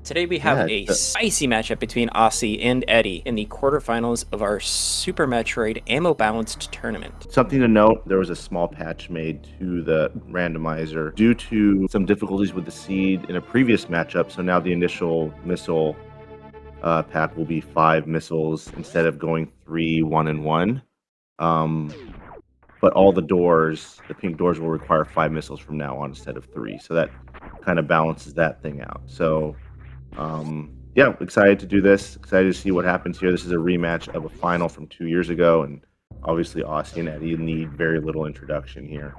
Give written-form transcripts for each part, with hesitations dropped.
Today we have Yeah, a spicy matchup between Aussie and Eddie in the quarterfinals of our Super Metroid Ammo Balanced tournament. something to note, there was a small patch made to the randomizer due to some difficulties with the seed in a previous matchup. So now the initial missile pack will be 5 missiles instead of going 3, 1, and 1. But all the doors, the pink doors, will require 5 missiles from now on instead of 3. So that kind of balances that thing out. So yeah, excited to do this. Excited to see what happens here. This is a rematch of a final from 2 years ago, and obviously Aussie and Eddie need very little introduction here.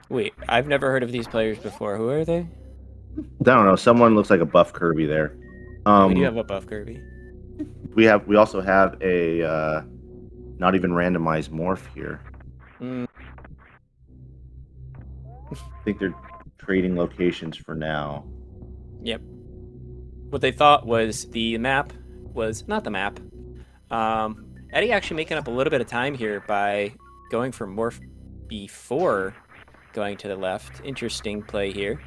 Wait, I've never heard of these players before. Who are they? I don't know. Someone looks like a buff Kirby there. We do have a buff Kirby. We also have a not even randomized morph here. Mm. I think they're trading locations for now. Yep. What they thought was the map was not the map. Eddie actually making up a little bit of time here by going for morph before going to the left. Interesting play here.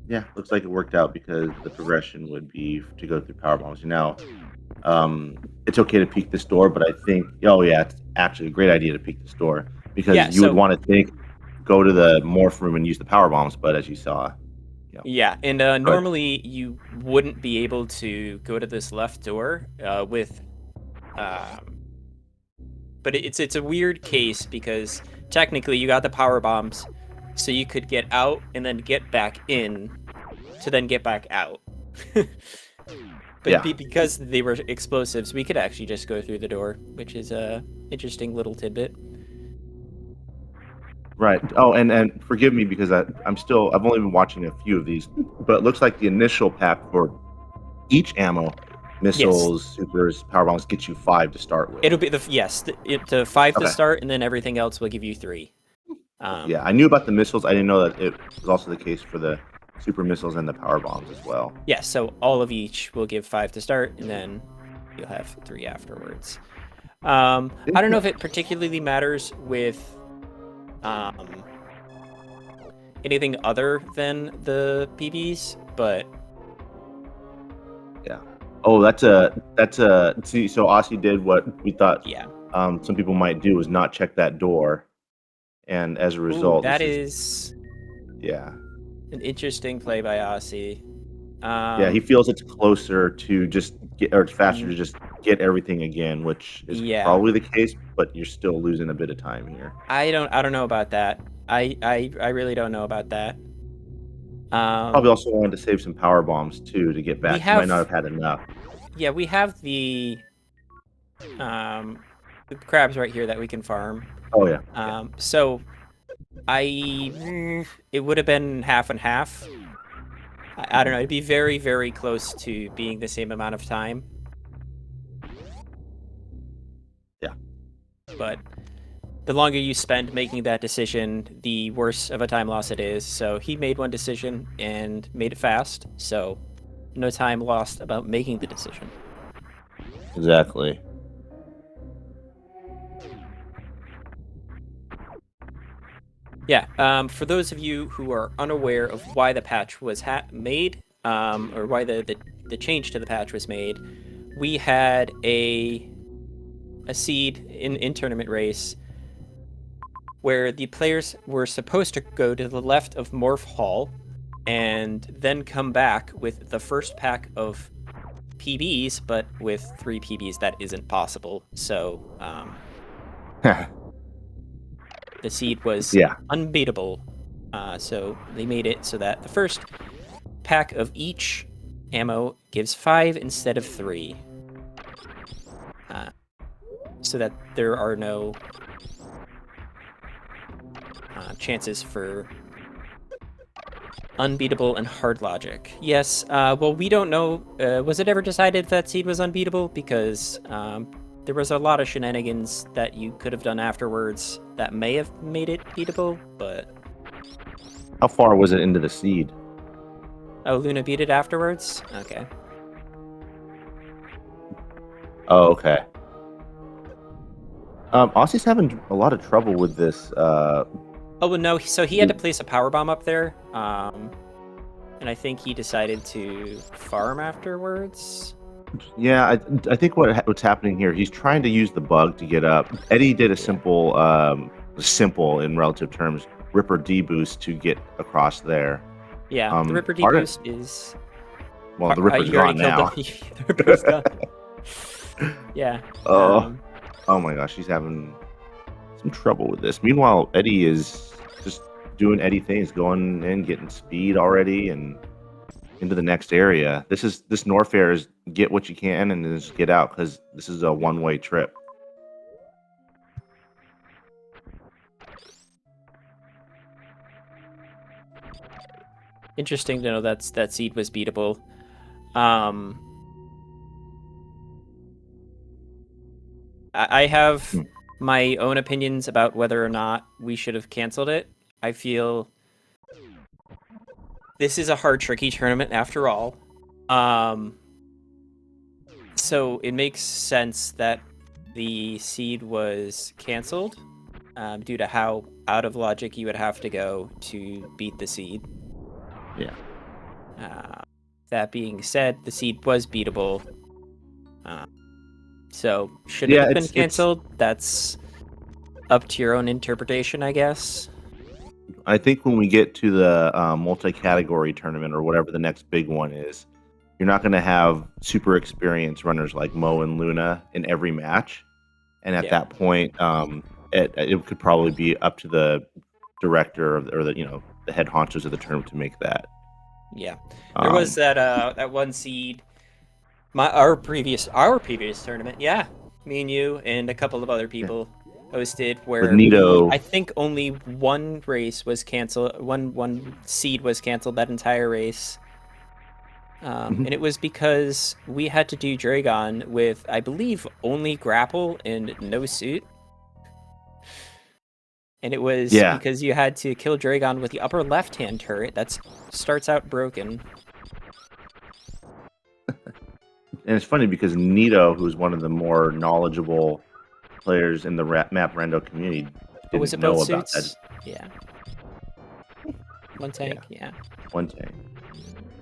Yeah, looks like it worked out because the progression would be to go through power bombs. Now, it's okay to peek this door, but I think, oh yeah, it's actually a great idea to peek this door because Yeah, you would want to think, go to the morph room and use the power bombs, but as you saw, yeah, and normally you wouldn't be able to go to this left door with, but it's a weird case because technically you got the power bombs, so you could get out and then get back in, to then get back out. But yeah. because they were explosives, we could actually just go through the door, which is a interesting little tidbit. Right. Oh, and forgive me because I've only been watching a few of these, but it looks like the initial pack for each ammo, missiles, supers, power bombs, gets you 5 to start with. It'll be the 5 to start, and then everything else will give you 3. Yeah, I knew about the missiles. I didn't know that it was also the case for the super missiles and the power bombs as well. Yeah, so all of each will give 5 to start, and then you'll have 3 afterwards. I don't know if it particularly matters with anything other than the PBs, but yeah. Oh, see. So Aussie did what we thought. Yeah. Some people might do is not check that door, and as a result, that is yeah, an interesting play by Aussie. Yeah, he feels it's closer to just get, or it's faster to just get everything again, which is probably the case, but you're still losing a bit of time here. I don't know about that. I really don't know about that. Probably also wanted to save some power bombs too to get back. You might not have had enough. Yeah, we have the crabs right here that we can farm. Oh yeah. So it would have been half and half. I don't know. It'd be very, very close to being the same amount of time. Yeah. But the longer you spend making that decision, the worse of a time loss it is. So he made one decision and made it fast. So no time lost about making the decision. Exactly. Yeah, for those of you who are unaware of why the patch was made, or why the change to the patch was made, we had a seed in tournament race where the players were supposed to go to the left of Morph Hall and then come back with the first pack of PBs, but with 3 PBs that isn't possible. So, the seed was unbeatable, so they made it so that the first pack of each ammo gives 5 instead of 3, so that there are no chances for unbeatable and hard logic. Yes, well, we don't know. Was it ever decided that seed was unbeatable? Because there was a lot of shenanigans that you could have done afterwards that may have made it beatable, but... How far was it into the seed? Oh, Luna beat it afterwards? Okay. Oh, okay. Aussie's having a lot of trouble with this. Oh, well, no, so he had to place a power bomb up there, and and I think he decided to farm afterwards. Yeah, I think what's happening here, he's trying to use the bug to get up. Eddie did a Yeah. simple in relative terms, Ripper D boost to get across there. Yeah, the Ripper Part of deboost is. well, the Ripper's You already gone killed the, now. the Ripper's gone. Yeah. Oh, oh my gosh, he's having some trouble with this. Meanwhile, Eddie is just doing Eddie things, going in, getting speed already, and into the next area. This Norfair is get what you can and then just get out because this is a one-way trip. Interesting to know that seed was beatable. Um, I have Hmm. my own opinions about whether or not we should have canceled it. I feel this is a hard, tricky tournament after all. So it makes sense that the seed was canceled due to how out of logic you would have to go to beat the seed. Yeah. That being said, the seed was beatable. So should it Yeah, have been it's canceled? That's up to your own interpretation, I guess. I think when we get to the multi-category tournament or whatever the next big one is, you're not going to have super experienced runners like Mo and Luna in every match, and at Yeah. that point, it could probably be up to the director or the head honchos of the tournament to make that. Yeah. There was that one seed our previous tournament, yeah. Me and you and a couple of other people hosted With where Nito. I think only one race was canceled, one seed was canceled that entire race. And it was because we had to do Dragon with, I believe, only grapple and no suit. And it was because you had to kill Dragon with the upper left-hand turret that starts out broken. And it's funny because Nito, who's one of the more knowledgeable players in the map rando community, didn't was it know both about suits? that. Yeah. One tank, yeah. One tank.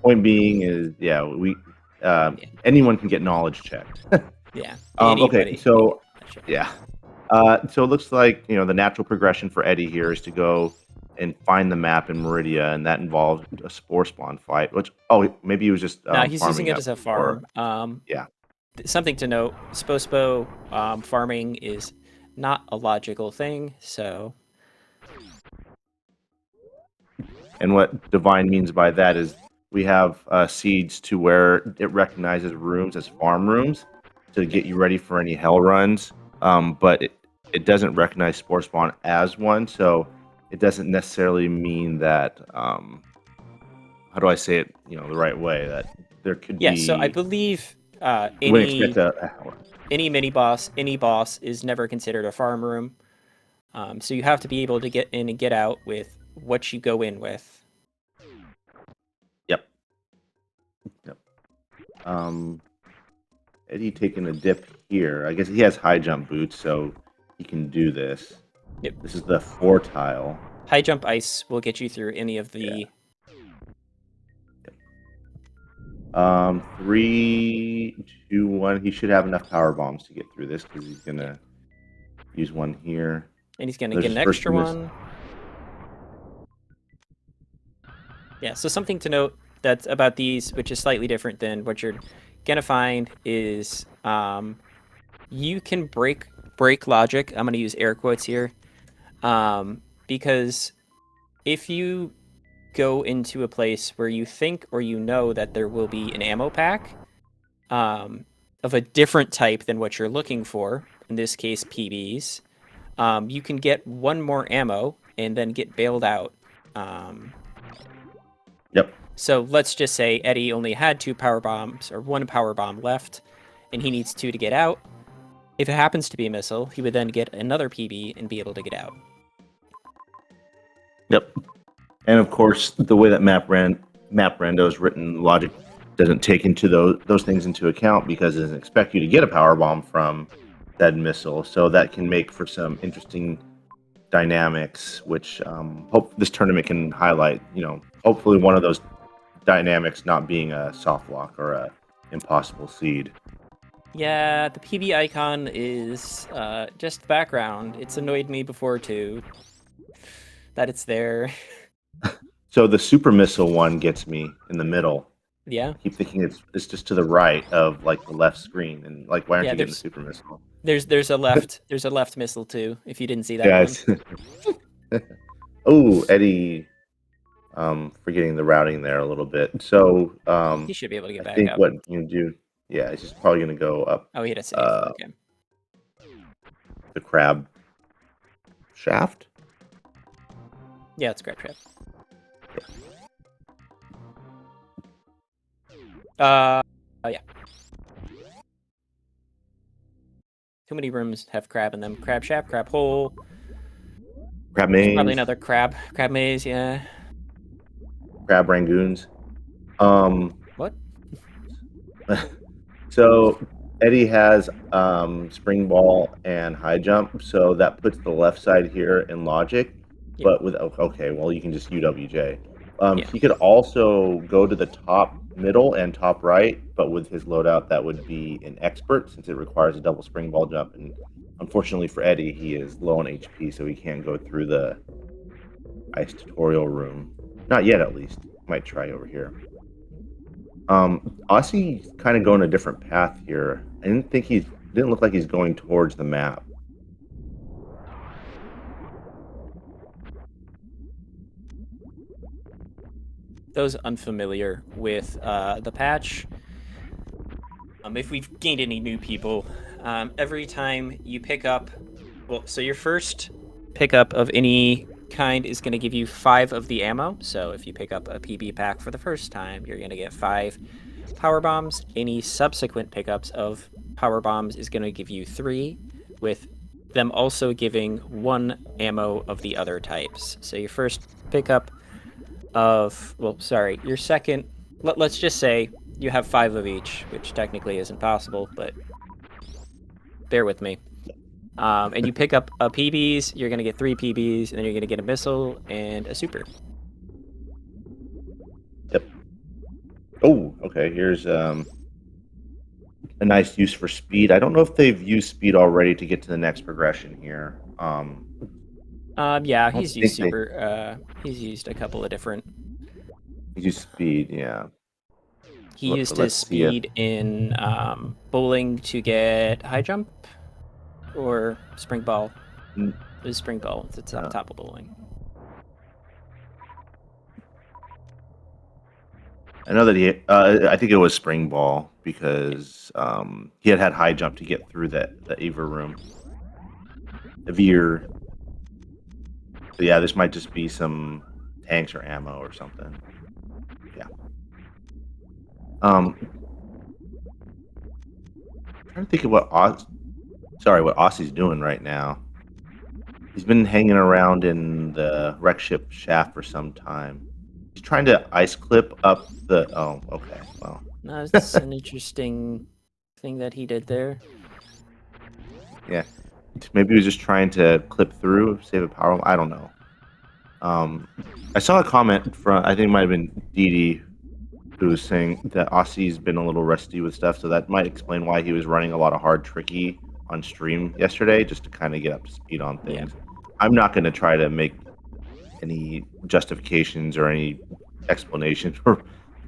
Point being is, anyone can get knowledge checked. Yeah. Okay, so yeah. So it looks like the natural progression for Eddie here is to go and find the map in Meridia, and that involves a spore spawn fight. Which maybe he was just no, he's using it up as a farm. Yeah. Something to note: Spospo farming is not a logical thing. So. And what Divine means by that is we have seeds to where it recognizes rooms as farm rooms to get you ready for any hell runs, but it doesn't recognize spore spawn as one, so it doesn't necessarily mean that how do I say it the right way, that there could be. So I believe any mini boss, any boss is never considered a farm room. So you have to be able to get in and get out with what you go in with. Yep. Eddie taking a dip here. I guess he has high jump boots, so he can do this. Yep. This is the 4 tile. High jump ice will get you through any of the. Yeah. 3, 2, 1. He should have enough power bombs to get through this because he's gonna use one here. And he's gonna get an extra one. Yeah. So something to note that's about these, which is slightly different than what you're gonna find, is you can break logic. I'm gonna use air quotes here, because if you go into a place where you think or that there will be an ammo pack of a different type than what you're looking for, in this case PBs, you can get one more ammo and then get bailed out. Yep. So let's just say Eddie only had 2 power bombs or 1 power bomb left, and he needs 2 to get out. If it happens to be a missile, he would then get another PB and be able to get out. Yep. And of course, the way that map rando is written, logic doesn't take into those things into account because it doesn't expect you to get a power bomb from that missile. So that can make for some interesting dynamics, which hope this tournament can highlight. Hopefully one of those dynamics not being a soft lock or a impossible seed. Yeah, the PB icon is just background. It's annoyed me before too that it's there. So the super missile one gets me in the middle. Yeah, I keep thinking it's just to the right of like the left screen, and like why aren't yeah. you getting the super missile? There's a left missile too. If you didn't see that one, Guys. Oh, Eddie, forgetting the routing there a little bit. So he should be able to get I back think up. what you do, yeah, he's just probably gonna go up Oh, he had a save. uh Okay. the crab shaft. Yeah, it's a grab trap. Yeah. Too many rooms have crab in them. Crab shaft, crab hole. Crab There's probably maze, another crab maze. Yeah. crab rangoons. Um, What? so Eddie has spring ball and high jump, so that puts the left side here in logic. Yeah. But with okay, well you can just UWJ. Yeah. He could also go to the top middle and top right, but with his loadout that would be an expert since it requires a double spring ball jump. And unfortunately for Eddie, he is low on HP, so he can't go through the ice tutorial room. Not yet, at least. Might try over here. Aussie kind of going a different path here. I didn't look like he's going towards the map. Those unfamiliar with the patch, if we've gained any new people, every time you pick up, well, so your first pickup of any kind is going to give you 5 of the ammo. So if you pick up a PB pack for the first time, you're going to get 5 power bombs. Any subsequent pickups of power bombs is going to give you 3, with them also giving 1 ammo of the other types. So your first pickup of, well, sorry, your second, let's just say you have 5 of each, which technically isn't possible, but bear with me. And you pick up a PBs, you're going to get 3 PBs, and then you're going to get a missile and a super. Yep. Oh, okay. Here's a nice use for speed. I don't know if they've used speed already to get to the next progression here. Yeah, I don't he's used think super. He's used a couple of different. they use speed. Yeah. He used his Let's see if speed in bowling to get high jump or spring ball. Mm, It was spring ball. It's the top of bowling. I know that I think it was spring ball because he had high jump to get through the Eva room. The Veer. So yeah, this might just be some tanks or ammo or something. Yeah. I'm trying to think of what Aussie's doing right now. He's been hanging around in the wreck ship shaft for some time. He's trying to ice clip up the. Oh, okay. Well, That's an interesting thing that he did there. yeah. Maybe he was just trying to clip through, save a power. I don't know. I saw a comment from I think it might have been Dee Dee who was saying that Aussie's been a little rusty with stuff, so that might explain why he was running a lot of hard tricky on stream yesterday, just to kind of get up to speed on things. Yeah. I'm not going to try to make any justifications or any explanations for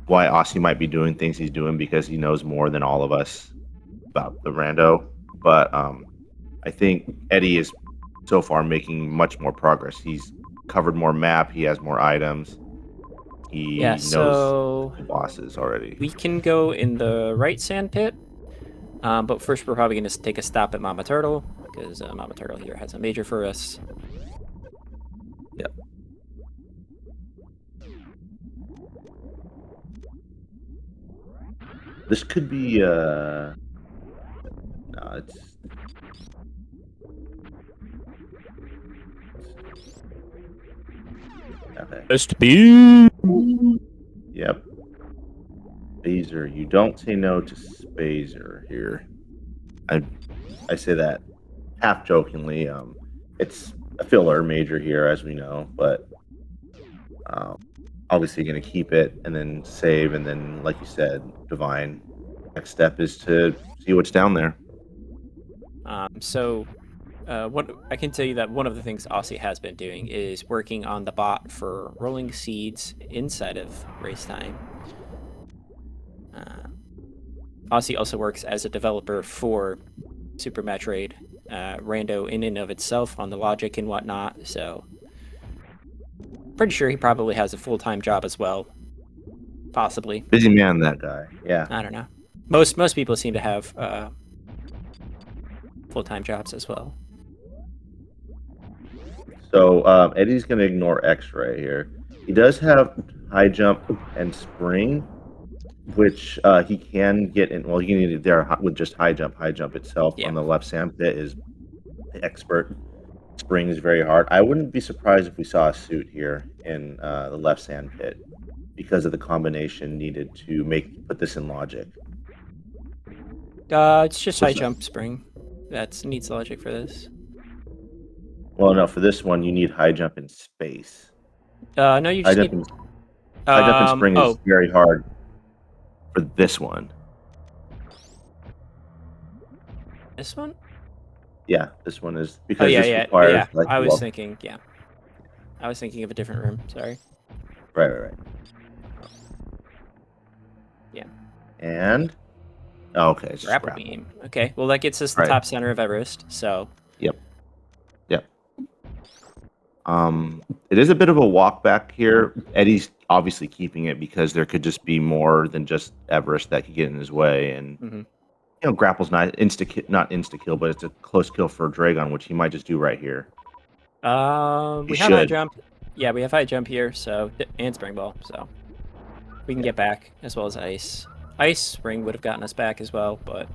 why Aussie might be doing things he's doing because he knows more than all of us about the rando. But I think Eddie is so far making much more progress. He's covered more map. He has more items. He knows the bosses already. We can go in the right sand pit, but first we're probably going to take a stop at Mama Turtle, because Mama Turtle here has a major for us. Yep. This could be no, it's okay. SB. Yep. Spazer. You don't say no to Spazer here. I say that half jokingly. It's a filler major here, as we know, but obviously going to keep it and then save, and then, like you said, divine. Next step is to see what's down there. So what I can tell you that one of the things Aussie has been doing is working on the bot for rolling seeds inside of race time. Aussie also works as a developer for Super Metroid, Rando in and of itself on the logic and whatnot. So pretty sure he probably has a full-time job as well, possibly. Busy man, that guy. Yeah. I don't know. Most people seem to have full-time jobs as well. So Eddie's going to ignore X-ray here. He does have high jump and spring, which he can get in. Well, he can get it there with just high jump. High jump itself Yeah. on the left sand pit is expert. Spring is very hard. I wouldn't be surprised if we saw a suit here in the left sand pit because of the combination needed to put this in logic. It's just high jump spring. That needs logic for this. Well, no, for this one you need high jump in space. No, you just need. High jump and spring is very hard for this one. This one? Yeah, this one is because this requires. Yeah. Like, I was thinking of a different room. Sorry. Right. Yeah. And okay, it's grapple beam. Okay, well that gets us the top center of Everest. So. Yep. It is a bit of a walk back here. Eddie's obviously keeping it because there could just be more than just Everest that could get in his way, and grapple's not insta kill, but it's a close kill for Dragon, which he might just do right here. We have high jump. Yeah, we have high jump here, so and spring ball, so we can get back as well as ice. Ice spring would have gotten us back as well, but.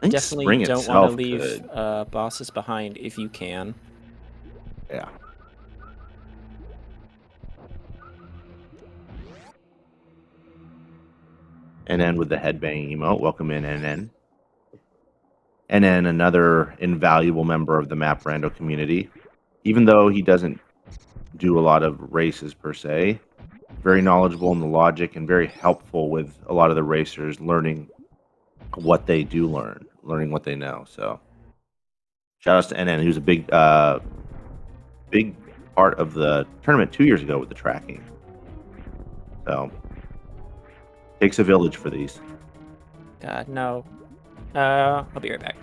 Definitely don't want to leave bosses behind if you can. Yeah. And then with the headbang emote, welcome in NN. And then another invaluable member of the Map Rando community. Even though he doesn't do a lot of races per se, very knowledgeable in the logic and very helpful with a lot of the racers learning what they do learning what they know. So shout outs to NN, who's a big part of the tournament 2 years ago with the tracking. So takes a village for these. God, no. I'll be right back.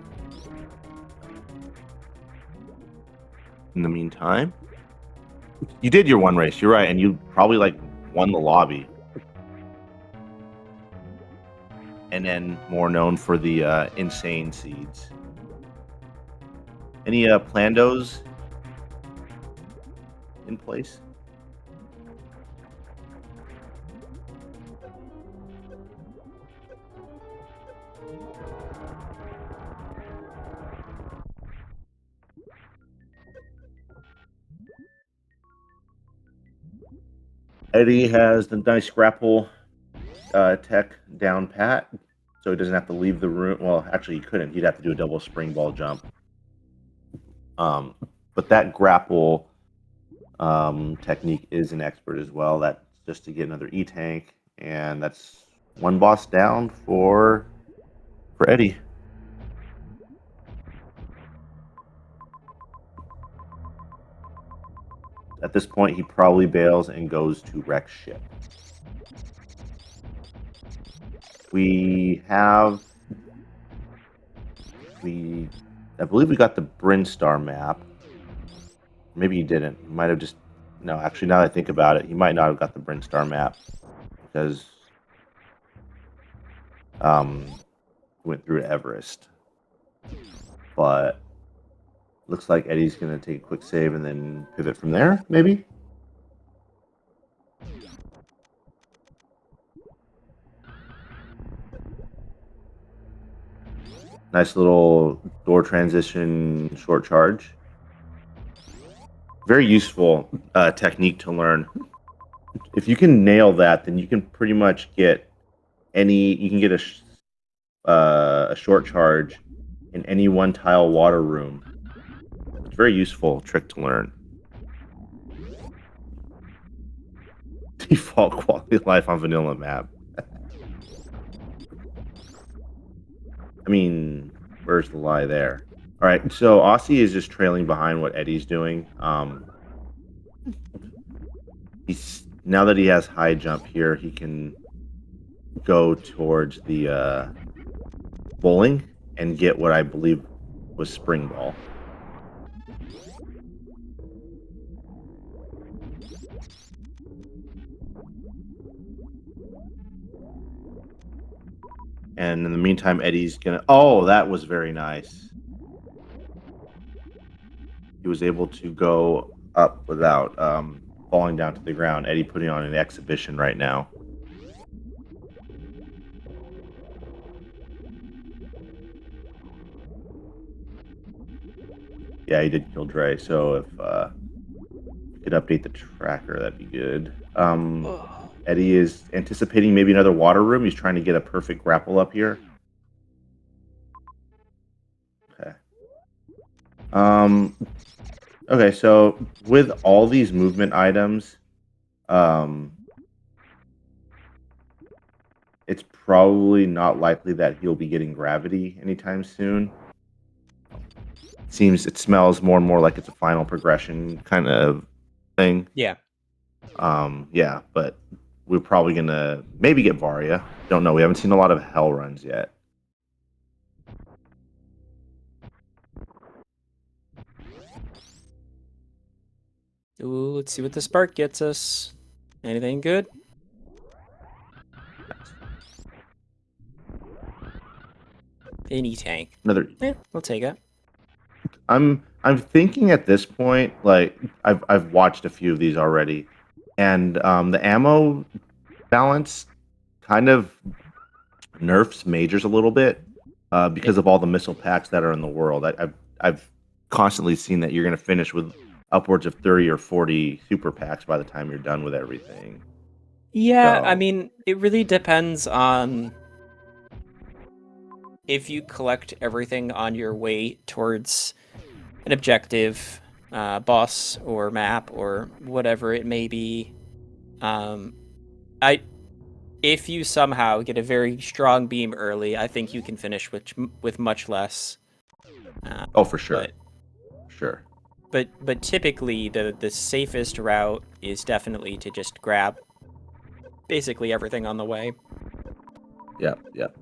In the meantime, you did your one race. You're right, and you probably won the lobby. And then more known for the insane seeds. Any plandos in place? Eddie has the nice grapple tech down pat, so he doesn't have to leave the room. Well, actually, he couldn't. He'd have to do a double spring ball jump. But that grapple technique is an expert as well. That's just to get another E tank, and that's one boss down for Eddie. At this point, he probably bails and goes to wreck ship. I believe we got the Brinstar map. Maybe he didn't. He might have just... No, actually, now that I think about it, he might not have got the Brinstar map because he went through to Everest. But looks like Eddie's going to take a quick save and then pivot from there, maybe? Nice little door transition, short charge. Very useful technique to learn. If you can nail that, then you can pretty much get you can get a short charge in any one tile water room very useful trick to learn. Default quality of life on vanilla map. I mean, where's the lie there? All right, so Aussie is just trailing behind what Eddie's doing. He's now that he has high jump here, he can go towards the bowling and get what I believe was spring ball. And in the meantime, Eddie's gonna. Oh, that was very nice. He was able to go up without falling down to the ground. Eddie putting on an exhibition right now. Yeah, he did kill Dre. So if we could update the tracker, that'd be good. Eddie is anticipating maybe another water room. He's trying to get a perfect grapple up here. Okay. Okay, so with all these movement items, it's probably not likely that he'll be getting gravity anytime soon. It smells more and more like it's a final progression kind of thing. Yeah. Yeah, but we're probably gonna maybe get Varia. Don't know. We haven't seen a lot of hell runs yet. Ooh, let's see what the spark gets us. Anything good? Any tank. Another. Yeah, we'll take it. I'm thinking at this point, like I've watched a few of these already, and the ammo balance kind of nerfs majors a little bit because of all the missile packs that are in the world. I've constantly seen that you're going to finish with upwards of 30 or 40 super packs by the time you're done with everything. Yeah, So- I mean, it really depends on if you collect everything on your way towards an objective, boss or map or whatever it may be. If you somehow get a very strong beam early, I think you can finish with much less. Oh, for sure. Sure. But typically the safest route is definitely to just grab basically everything on the way. Yep. Yep.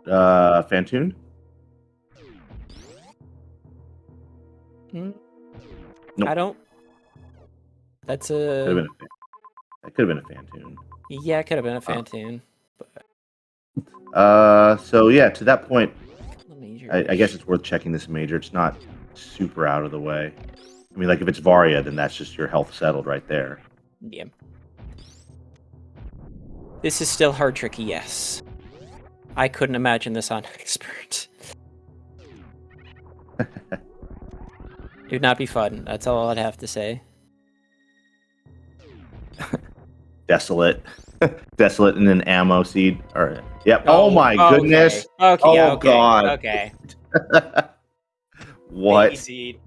Fantoon? Hmm? Nope. I don't. That's That could have been a Fantoon. Yeah, it could have been a Fantoon. So yeah, to that point, Major I guess it's worth checking this major. It's not super out of the way. I mean, like if it's Varia, then that's just your health settled right there. Yeah. This is still hard tricky, yes. I couldn't imagine this on expert. It would not be fun. That's all I'd have to say. Desolate. Desolate and an ammo seed. All right. Yep. Oh, my goodness. Okay. Oh, Okay. God. Okay. What? Baby seed.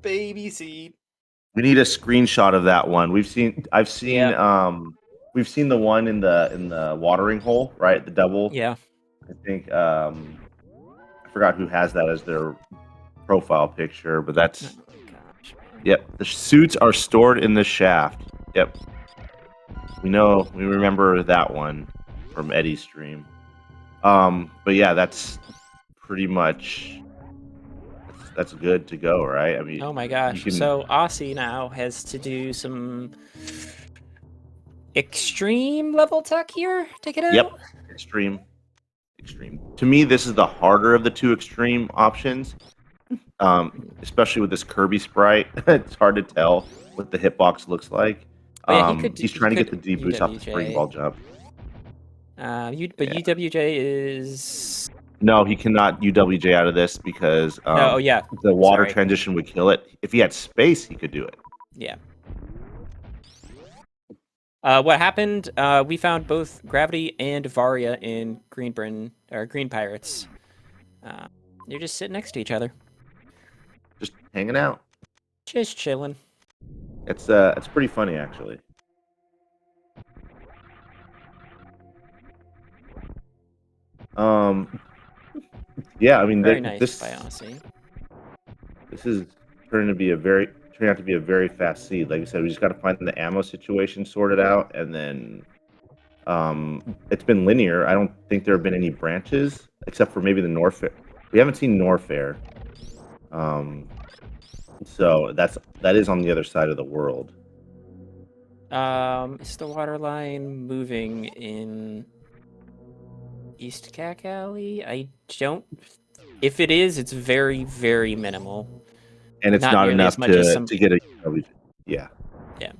Baby seed. We need a screenshot of that one. We've seen the one in the watering hole, right? The double. Yeah. I think I forgot who has that as their profile picture, but that's Oh my gosh. Yep. The suits are stored in the shaft. Yep. We remember that one from Eddie's stream. But yeah, that's pretty much that's good to go, right? I mean, Oh my gosh. So Aussie now has to do some extreme level tech here to get out? Yep. Extreme. To me, this is the harder of the two extreme options. Especially with this Kirby sprite. It's hard to tell what the hitbox looks like. Oh, yeah, he's trying to get the D boost off the spring ball jump. UWJ is... No, he cannot UWJ out of this because the water transition would kill it. If he had space, he could do it. Yeah. What happened? We found both Gravity and Varia in Green Pirates. They're just sitting next to each other, Just hanging out. just chilling. It's pretty funny actually. Um, yeah, I mean Very nice this by Aussie. this is turning out to be a very fast seed. Like I said, we just got to find the ammo situation sorted out, and then it's been linear. I don't think there have been any branches except for maybe the Norfair. We haven't seen Norfair, so that is on the other side of the world. Is the water line moving in East Cack Alley? I don't. If it is, it's very, very minimal. And it's Not not nearly as enough much as some. to get a yeah. Yeah.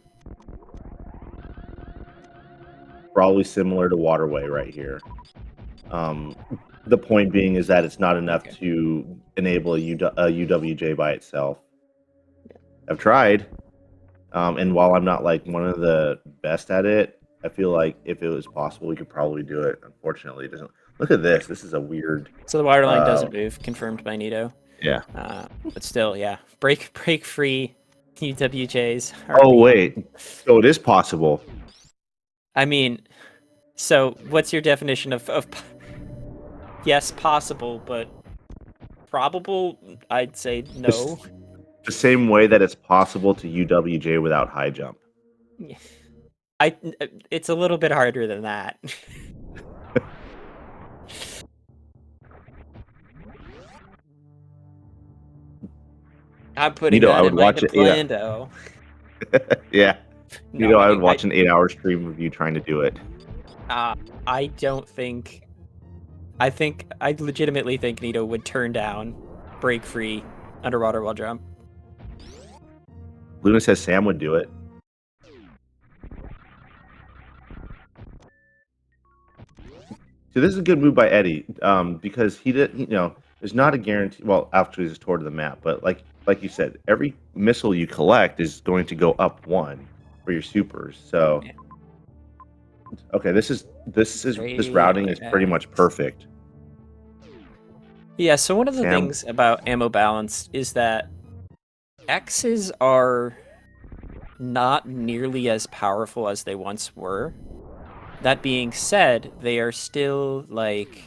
Probably similar to Waterway right here. The point being is that it's not enough Okay. to enable a UWJ by itself. I've tried, and while I'm not like one of the best at it, I feel like if it was possible, we could probably do it. Unfortunately, it doesn't. Look at this. This is a weird. So the water line Uh, doesn't move, confirmed by Nito. yeah. But still, yeah. Break free UWJs are Oh beyond. wait. So it is possible. I mean, so what's your definition of yes, possible, but probable? I'd say no. The same way that it's possible to UWJ without high jump. I it's a little bit harder than that. I'm putting Nito, I that would in my watch it. Yeah. Plando. Yeah. No, Nito, I would watch an 8-hour stream of you trying to do it. I don't think. I legitimately think Nito would turn down break free underwater wall jump. Luna says Sam would do it. So this is a good move by Eddie, because he did. There's not a guarantee. Well, actually, it's toward the map, but like you said, every missile you collect is going to go up one for your supers. So, Yeah. okay, this Straight routing on is pretty much X. perfect. Yeah, so one of the Sam, things about ammo balance is that X's are not nearly as powerful as they once were. That being said, they are still like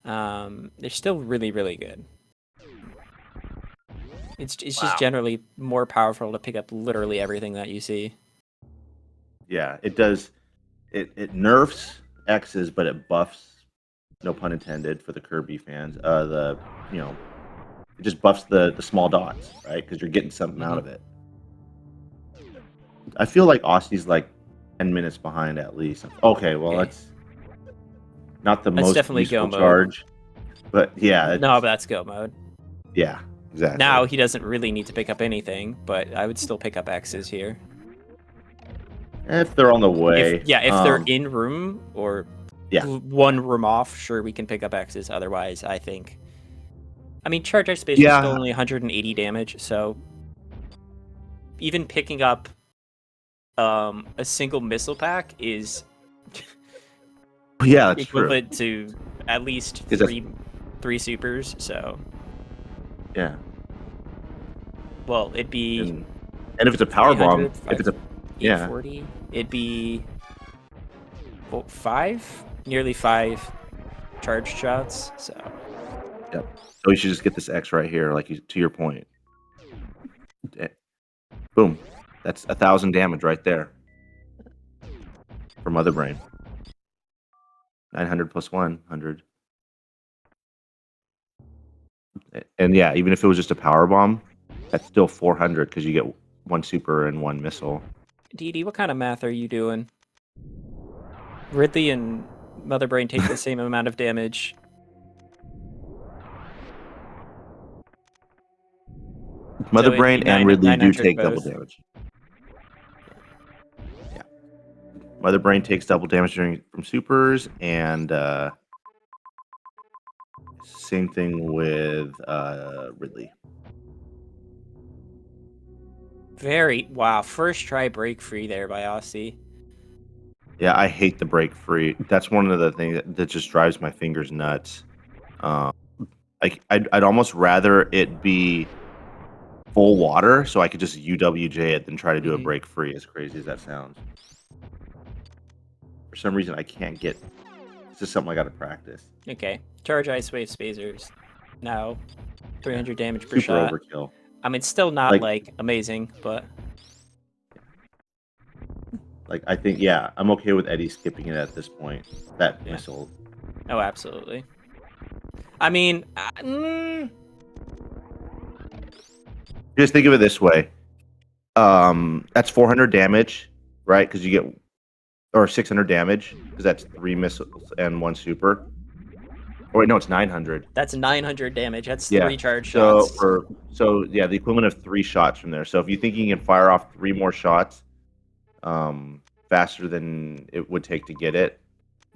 they're still really, really good. It's just generally more powerful to pick up literally everything that you see. yeah, it does. It nerfs X's, but it buffs. No pun intended for the Kirby fans. It just buffs the small dots, right? Because you're getting something out of it. I feel like Aussie's like 10 minutes behind at least. Okay, well that's not the That's most definitely go useful mode. charge, but yeah, No, but that's go mode. yeah, exactly. Now he doesn't really need to pick up anything, but I would still pick up X's here. If they're on the way, If they're in room or yeah, one room off, sure we can pick up X's. Otherwise, I think. I mean, charge X space is still only 180 damage, so even picking up a single missile pack is yeah, that's equivalent true. to at least three supers. So yeah. Well, it'd be. And if it's a power bomb, if it's a 840, it'd be nearly five charge shots. So. Yep. So you should just get this X right here, to your point. Boom. That's 1,000 damage right there. For Mother Brain. 900 plus 100. And yeah, even if it was just a power bomb, that's still 400 because you get one super and one missile. DD, what kind of math are you doing? Ridley and Mother Brain take the same amount of damage. Mother Brain and Ridley do take double damage. Yeah. Mother Brain takes double damage from supers, and same thing with Ridley. Wow, first try break free there by Aussie. Yeah, I hate the break free. That's one of the things that just drives my fingers nuts. Um, like I'd almost rather it be full water so I could just UWJ it than try to do a Mm-hmm. break free. As crazy as that sounds, for some reason I can't get. It's just something I got to practice. Okay, charge ice wave spacers. Now, Yeah, 300 damage per super shot. overkill. I mean, still not Like like amazing, but like I think yeah, I'm okay with Eddie skipping it at this point. That yeah. missile. Oh, absolutely. I mean, Just think of it this way. That's 400 damage, right? Because you get or 600 damage because that's 3 missiles and 1 super. Oh wait, no, it's 900. that's 900 damage. That's Yeah. 3 charge So shots. yeah, the equivalent of 3 shots from there. So if you think you can fire off 3 more shots, faster than it would take to get it,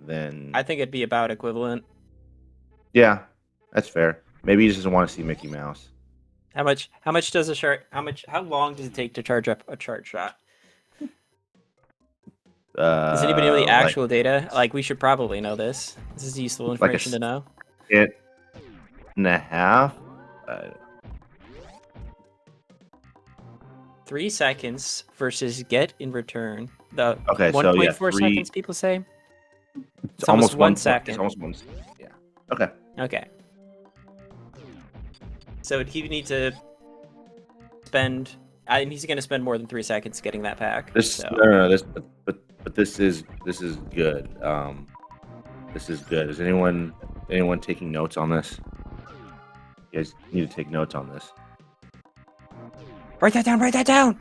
then I think it'd be about equivalent. yeah, that's fair. Maybe he just doesn't want to see Mickey Mouse. How much? How much does a shot? How long does it take to charge up a charge shot? Does anybody know the Like actual data? Like, we should probably know this. This is useful like a information to know. second and a half. Uh, 3 seconds versus get in return. The okay, so yeah, 1.4 3. seconds people say. It's It's almost 1 It's second. almost 1. Yeah. Okay. Okay. So he would need to spend. I mean, he's going to spend more than 3 seconds getting that pack. This So. no, this but this is good. This is good. Is anyone taking notes on this? You guys need to take notes on this. Write that down. Write that down.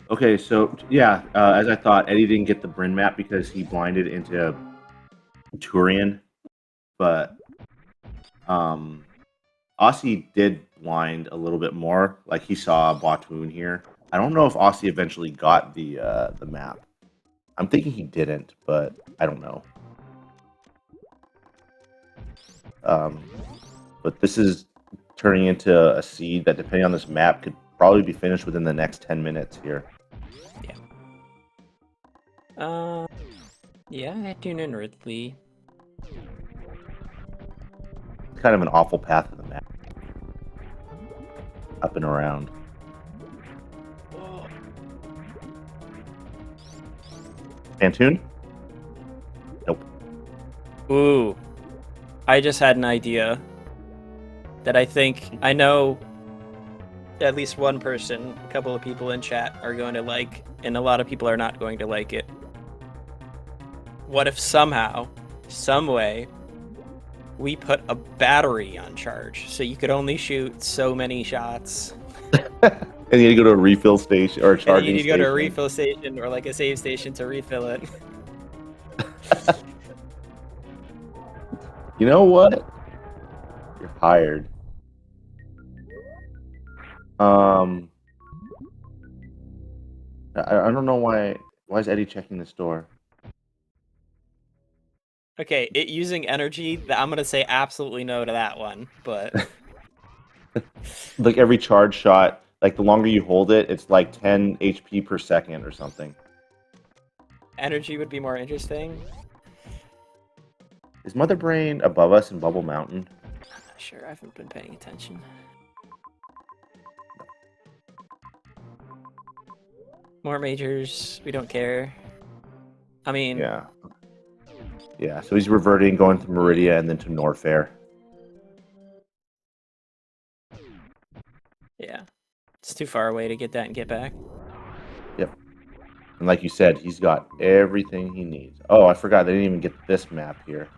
Okay, so yeah, as I thought, Eddie didn't get the Bryn map because he blinded into Turian, but Aussie did blind a little bit more. Like he saw Batoon here. I don't know if Aussie eventually got the map. I'm thinking he didn't, but I don't know. But this is turning into a seed that, depending on this map, could probably be finished within the next 10 minutes here. Yeah, I tune in Ridley. It's kind of an awful path of the map. Up and around. Pantoon? Nope. Ooh. I just had an idea that I think I know at least one person, a couple of people in chat are going to like, and a lot of people are not going to like it. What if somehow, some way, we put a battery on charge so you could only shoot so many shots? And you need to go to a refill station or a And then charging you need to go to a station. refill station or like a save station to refill it. You know what? You're hired. I don't know why is Eddie checking this door? Okay, it using energy, I'm gonna say absolutely no to that one, but Like every charge shot, like the longer you hold it, it's like 10 HP per second or something. energy would be more interesting. Is Mother Brain above us in Bubble Mountain? I'm not sure, I haven't been paying attention. More majors, we don't care. I mean, Yeah. Yeah, so he's reverting, going to Meridia and then to Norfair. yeah. It's too far away to get that and get back. Yep. And like you said, he's got everything he needs. Oh, I forgot, they didn't even get this map here.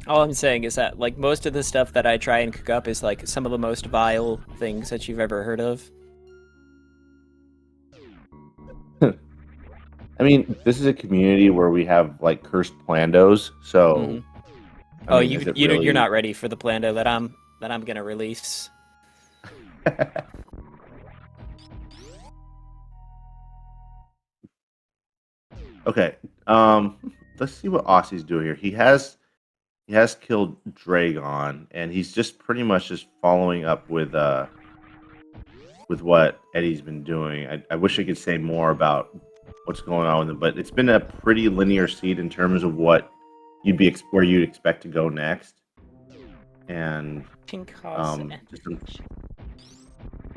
All I'm saying is that, like, most of the stuff that I try and cook up is, like, some of the most vile things that you've ever heard of. I mean, this is a community where we have like cursed plandos, so. Mhm. I mean, is it really... You're not ready for the Plando that I'm gonna release. Okay. Let's see what Aussie's doing here. He has killed Dragon, and he's just pretty much just following up with what Eddie's been doing. I wish I could say more about what's going on with him, but it's been a pretty linear seed in terms of what where you'd expect to go next, and Can cause just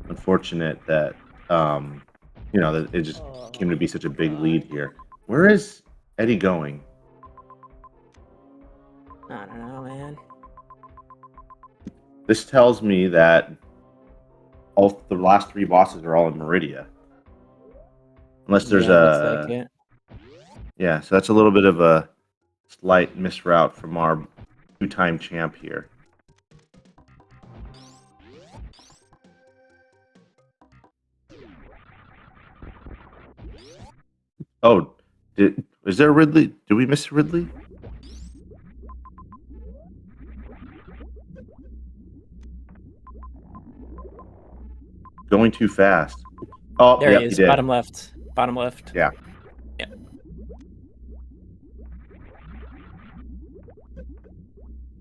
unfortunate that that it just came to be such a big lead here. Where is Eddie going? I don't know, man. This tells me that all the last three bosses are all in Meridia. Unless there's Yeah, looks like it. yeah, so that's a little bit of a slight misroute from our two-time champ here. Oh, is there Ridley? Did we miss Ridley? Going too fast. Oh, There he yep, he is. did. Bottom left. Bottom left. Yeah. Yeah.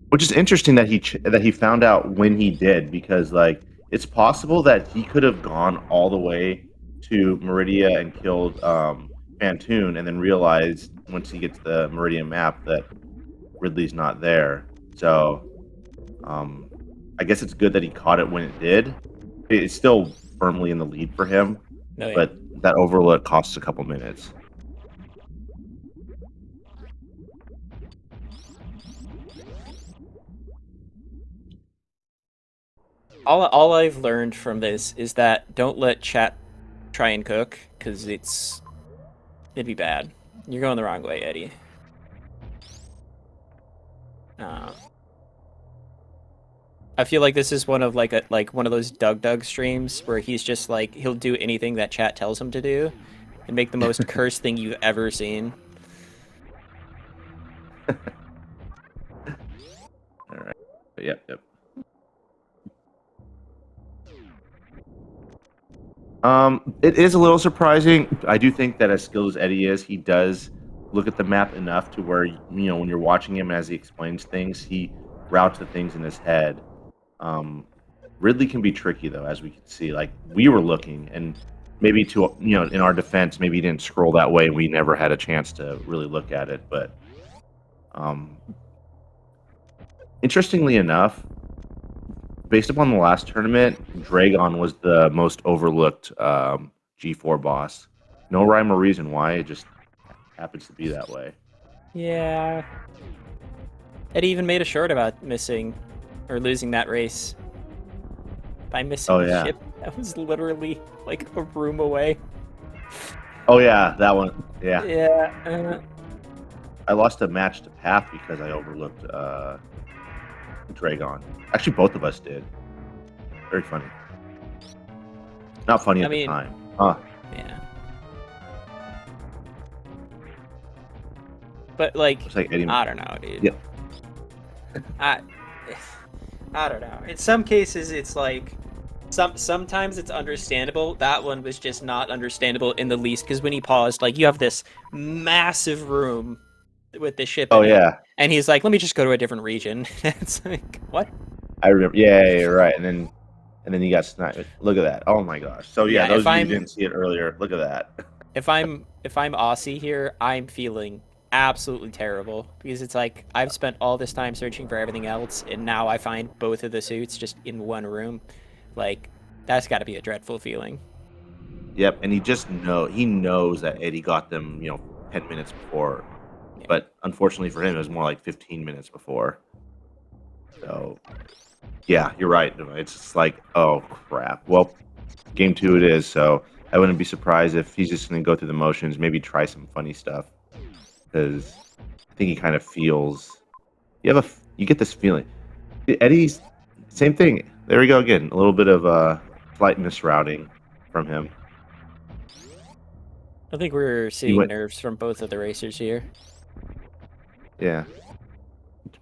Which is interesting that he found out when he did, because like it's possible that he could have gone all the way to Meridia and killed Fantoon, and then realized once he gets the Meridian map that Ridley's not there. So I guess it's good that he caught it when it did. It's still firmly in the lead for him, No, yeah. but that overlook costs a couple minutes. All I've learned from this is that don't let chat try and cook, because it'd be bad. You're going the wrong way, Eddie. I feel like this is one of one of those Doug streams where he's just like he'll do anything that chat tells him to do, and make the most cursed thing you've ever seen. All right. Yep. It is a little surprising. I do think that as skilled as Eddie is, he does look at the map enough to where when you're watching him as he explains things, he routes the things in his head. Ridley can be tricky though, as we can see. Like we were looking, and maybe in our defense, maybe he didn't scroll that way, and we never had a chance to really look at it. But interestingly enough, based upon the last tournament, Dragon was the most overlooked G4 boss. No rhyme or reason why, it just happens to be that way. Yeah. Eddie even made a short about missing or losing that race by missing the ship. That was literally like a room away. Oh yeah, that one. Yeah. Yeah. I lost a match to Path because I overlooked Dragon. Actually, both of us did. Very funny. Not funny at the time. Huh. Yeah. But like Eddie... I don't know, dude. Yep. I don't know. In some cases, it's like sometimes it's understandable. That one was just not understandable in the least, because when he paused, like you have this massive room with the ship. In it, and he's like, "Let me just go to a different region." It's like, what? I remember. Yeah, you're right. And then you got sniped. Look at that. Oh my gosh. So yeah, those of you who didn't see it earlier, look at that. If I'm Aussie here, I'm feeling absolutely terrible, because it's like I've spent all this time searching for everything else, and now I find both of the suits just in one room. Like, that's got to be a dreadful feeling. Yep, and he knows that Eddie got them 10 minutes before, but unfortunately for him, it was more like 15 minutes before. So yeah, you're right. It's just like, oh crap. Well, game 2 it is, so I wouldn't be surprised if he's just going to go through the motions, maybe try some funny stuff, because I think he kind of feels. You get this feeling. Eddie's same thing. There we go again. A little bit of slight misrouting from him. I think we're seeing nerves from both of the racers here. Yeah.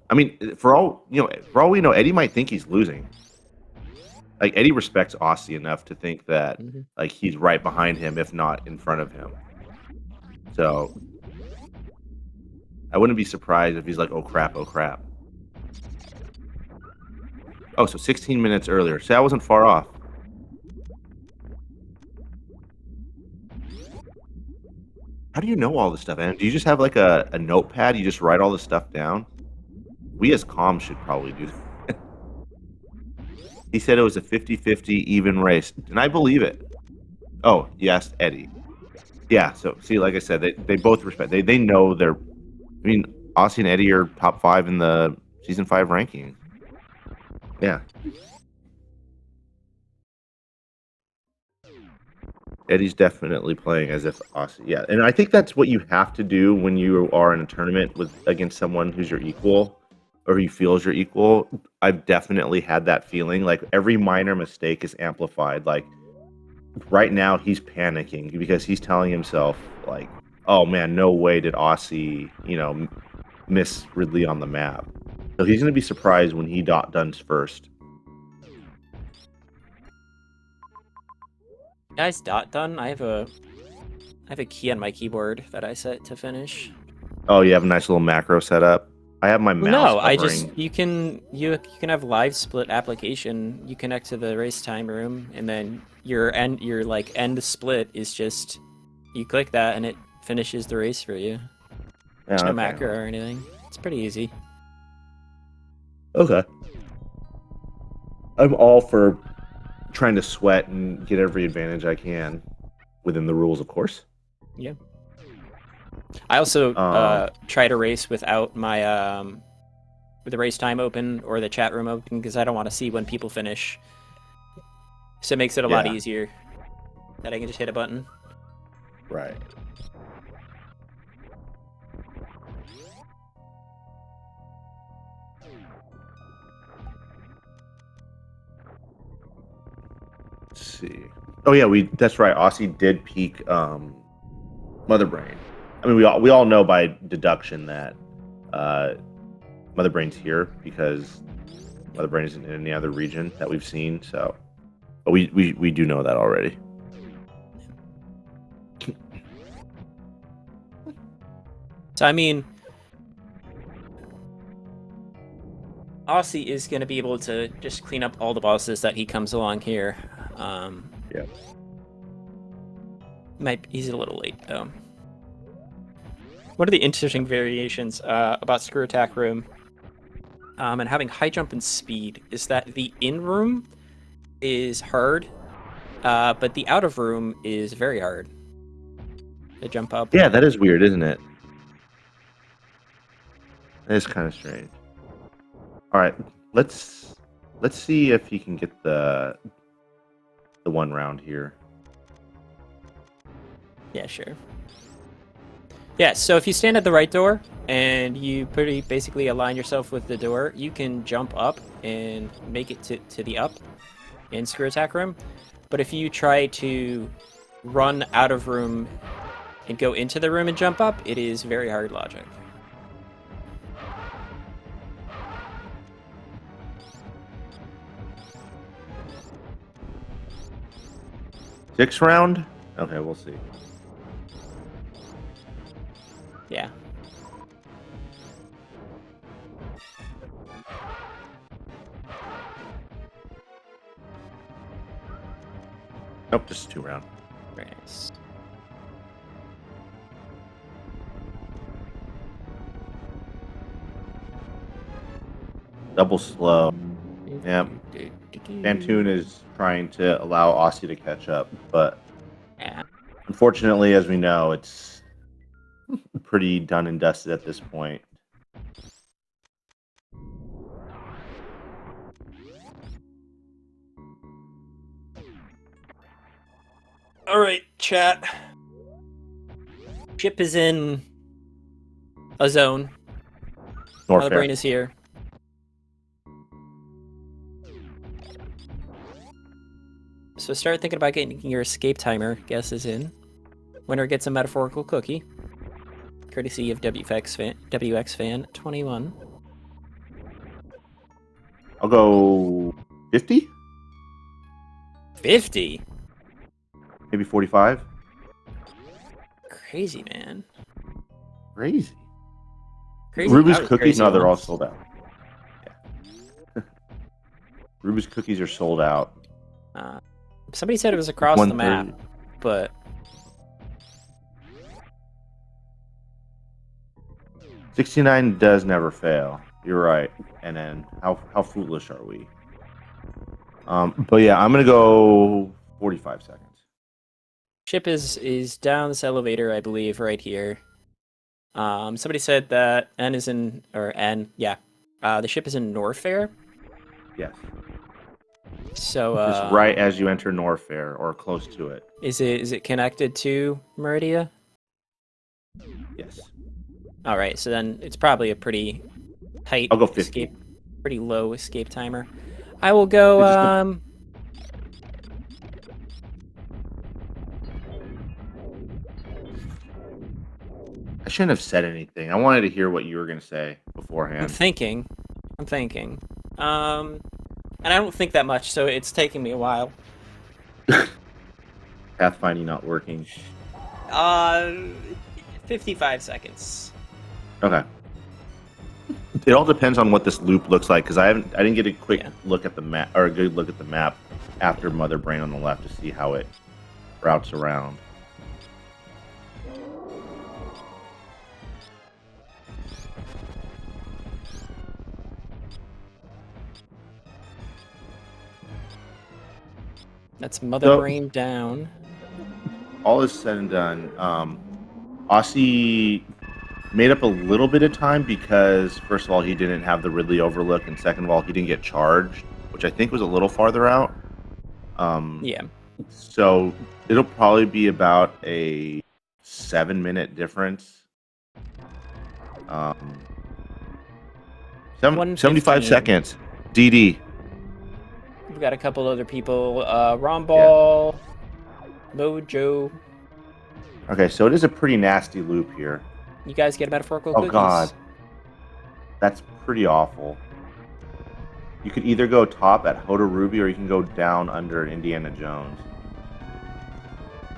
I mean, for all we know, Eddie might think he's losing. Like Eddie respects Aussie enough to think that like he's right behind him, if not in front of him. So I wouldn't be surprised if he's like, oh crap, oh crap. Oh, so 16 minutes earlier. So that wasn't far off. How do you know all this stuff, and do you just have like a notepad? You just write all this stuff down? We as comms should probably do that. He said it was a 50-50 even race, and I believe it. Oh, you asked Eddie. Yeah, so see, like I said, they both respect. They know their. I mean, Aussie and Eddie are top 5 in the season 5 ranking. Yeah. Eddie's definitely playing as if Aussie. Yeah, and I think that's what you have to do when you are in a tournament with against someone who's your equal or who you feel is your equal. I've definitely had that feeling. Like every minor mistake is amplified. Like right now, he's panicking because he's telling himself, like, "Oh man, no way did Aussie, miss Ridley on the map." So he's going to be surprised when he done's first. Guys, done. I have a key on my keyboard that I set to finish. Oh, you have a nice little macro setup. I have my mouse No, I just hovering. you can have live split application. You connect to the race time room, and then your end split is just you click that and it finishes the race for you. There's Yeah, no okay. macro or anything. It's pretty easy. Okay. I'm all for trying to sweat and get every advantage I can within the rules, of course. Yeah. I also Um, try to race without my with the race time open or the chat room open because I don't want to see when people finish. So it makes it a lot yeah, easier that I can just hit a button. right. Let's see. Oh yeah, that's right. Aussie did peak Mother Brain. I mean, we all know by deduction that Mother Brain's here because Mother Brain isn't in any other region that we've seen. So, but we do know that already. So I mean, Aussie is going to be able to just clean up all the bosses that he comes along here. Yeah. He's a little late though. One of the interesting variations about Screw Attack Room and having high jump and speed is that the in room is hard, but the out of room is very hard to jump up. Yeah, that is weird, isn't it? That is kind of strange. All right, let's see if he can get the one round here. Yeah, sure. Yeah, so if you stand at the right door and you basically align yourself with the door, you can jump up and make it to the up in Screw Attack Room. But if you try to run out of room and go into the room and jump up, it is very hard logic. Sixth round? Okay, we'll see. Yeah. Nope, just 2 round. Very nice. Double slow. Yeah. Bantoon is trying to allow Aussie to catch up, but Yeah. unfortunately, as we know, it's pretty done and dusted at this point. All right, chat. Chip is in a zone. North Mother Brain is here. So start thinking about getting your escape timer. Guess is in. Winner gets a metaphorical cookie, courtesy of WX fan 21. I'll go 50, 50. maybe 45. Crazy, man. Crazy. Crazy? Ruby's I was cookies, crazy no, they're all once. sold out. Yeah. Ruby's cookies are sold out. Uh, Somebody said it was across the map, 130. but 69 does never fail. You're right. And then how foolish are we? But yeah, I'm gonna go 45 seconds. ship is down this elevator, I believe, right here. Somebody said that N is in, or N, yeah. The ship is in Norfair. Yes. So, Just right as you enter Norfair or close to it. is it connected to Meridia? Yes. All right, so then it's probably a pretty tight I'll go 50. escape, pretty low escape timer. I will go. It's just I shouldn't have said anything. I wanted to hear what you were gonna say I'm beforehand. thinking. I'm thinking. And I don't think that much, so it's taking me a while. Pathfinding not working. 55 seconds. Okay. It all depends on what this loop looks like because I didn't get a quick look at the map or a good look at the map after Mother Brain on the left to see how it routes around. That's Mother Brain down. All is said and done. Aussie made up a little bit of time because, first of all, he didn't have the Ridley Overlook, and second of all, he didn't get charged, which I think was a little farther out. Yeah. So it'll probably be about a 7-minute difference. 75 seconds. DD. We've got a couple other people. Romball, Mojo. Okay, so it is a pretty nasty loop here. You guys get metaphorical Oh cookies? God, that's pretty awful. You could either go top at Hoda Ruby or you can go down under Indiana Jones.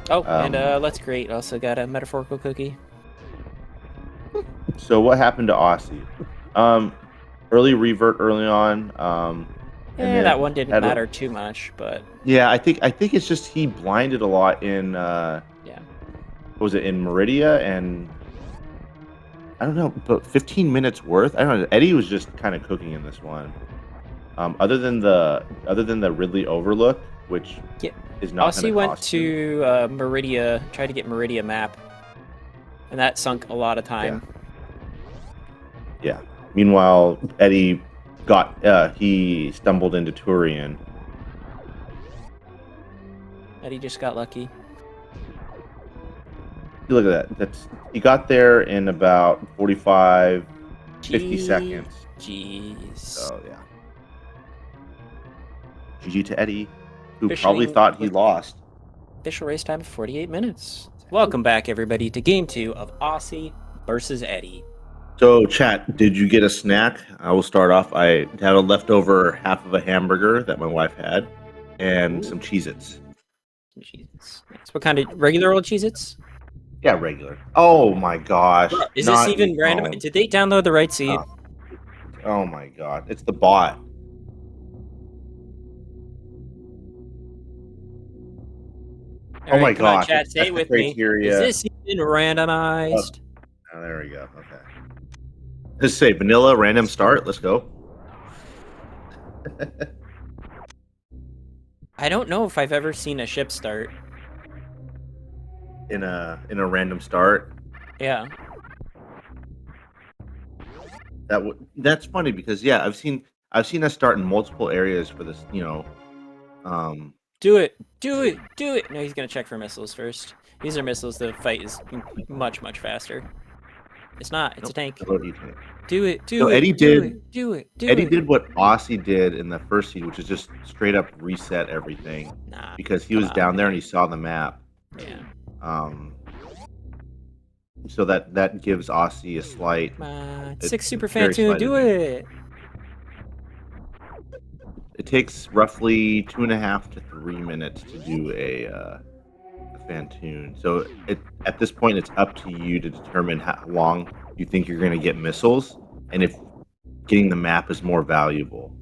Oh, and Let's Create also got a metaphorical cookie. So what happened to Aussie? Early revert early on. And that one didn't matter too much, but yeah, I think it's just he blinded a lot in what was it in Meridia, and I don't know, but 15 minutes worth. I don't know. Eddie was just kind of cooking in this one. Other than the Ridley Overlook, which is not. Aussie went to Meridia, tried to get Meridia map, and that sunk a lot of time. Yeah. Meanwhile, Eddie he stumbled into Turian. Eddie just got lucky. Look at that. He got there in about 45, 50 seconds. Jeez. So yeah. GG to Eddie, who probably thought he lost. Official race time of 48 minutes. Welcome back, everybody, to Game 2 of Aussie versus Eddie. So, chat, did you get a snack? I will start off. I had a leftover half of a hamburger that my wife had, and some Cheez-Its. Cheez-Its. What kind of regular old Cheez-Its? Yeah, regular. Oh my gosh! Is this even random? Did they download the right seed? Oh my god! It's the bot. Oh my god! Chat, say it with me. Is this even randomized? Oh, there we go. Okay. Let's say vanilla random start. Let's go. I don't know if I've ever seen a ship start in a random start. Yeah. That's funny because I've seen us start in multiple areas for this. Do it. No, he's gonna check for missiles first. These are missiles. The fight is much faster. It's not. It's a tank. Do it. Eddie did it. what Aussie did in the first seed, which is just straight up reset everything. Nah. Because he was down there and he saw the map. Yeah. So that gives Aussie a slight. 6 super fan tune. Do it. It takes roughly 2.5 to 3 minutes to do a Fantoon. So at this point, it's up to you to determine how long you think you're going to get missiles, and if getting the map is more valuable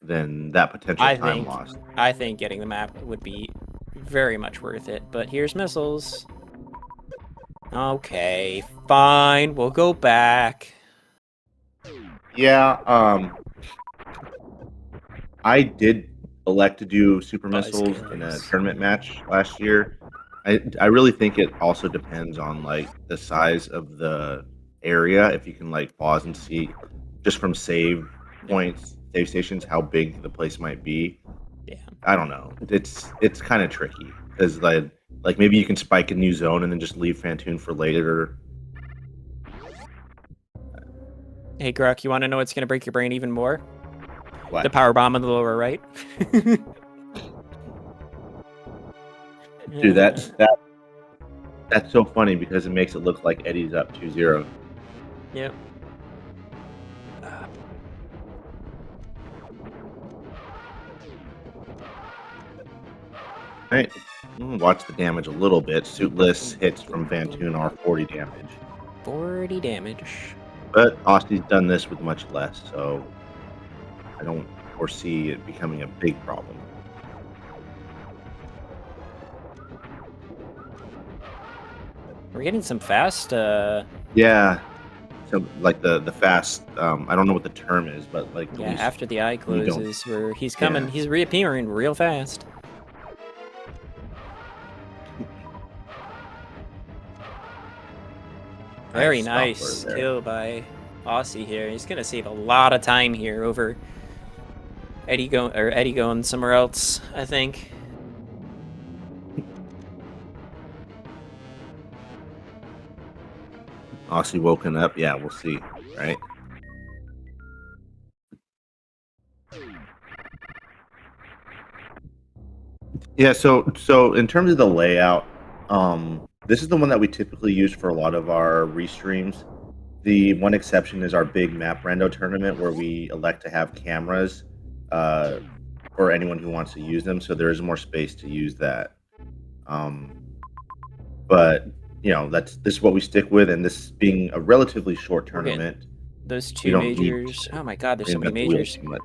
than that potential I time think lost. I think getting the map would be very much worth it. But here's missiles. Okay, fine. We'll go back. Yeah, I did elect to do super missiles in a Buzzkills. tournament match last year. I really think it also depends on like the size of the area. If you can like pause and see just from save Yeah. points, save stations, how big the place might be. Yeah. I don't know. It's kind of tricky because like maybe you can spike a new zone and then just leave Fantoon for later. Hey, Grok, you want to know what's going to break your brain even more? The What? power bomb in the lower right. Dude, that's so funny because it makes it look like Eddie's up 2-0. Yep. Right. Watch the damage a little bit. Suitless hits from Vantoon are 40 damage. 40 damage. But Aussie's done this with much less, so I don't foresee it becoming a big problem. We're getting some fast. Yeah. So like the fast, I don't know what the term is, but like at Yeah, least after the eye you don't. closes, where he's coming, Yeah. he's reappearing real fast. Very nice kill by Aussie here. He's gonna save a lot of time here over Eddie going somewhere else, I think. Aussie woken up. Yeah, we'll see. Right. Yeah. So in terms of the layout, this is the one that we typically use for a lot of our restreams. The one exception is our big map rando tournament where we elect to have cameras for anyone who wants to use them. So there is more space to use that. But this is what we stick with, and this being a relatively short tournament, Those we two don't need majors. to Oh my god, there's so many reinvent the wheel majors. too much.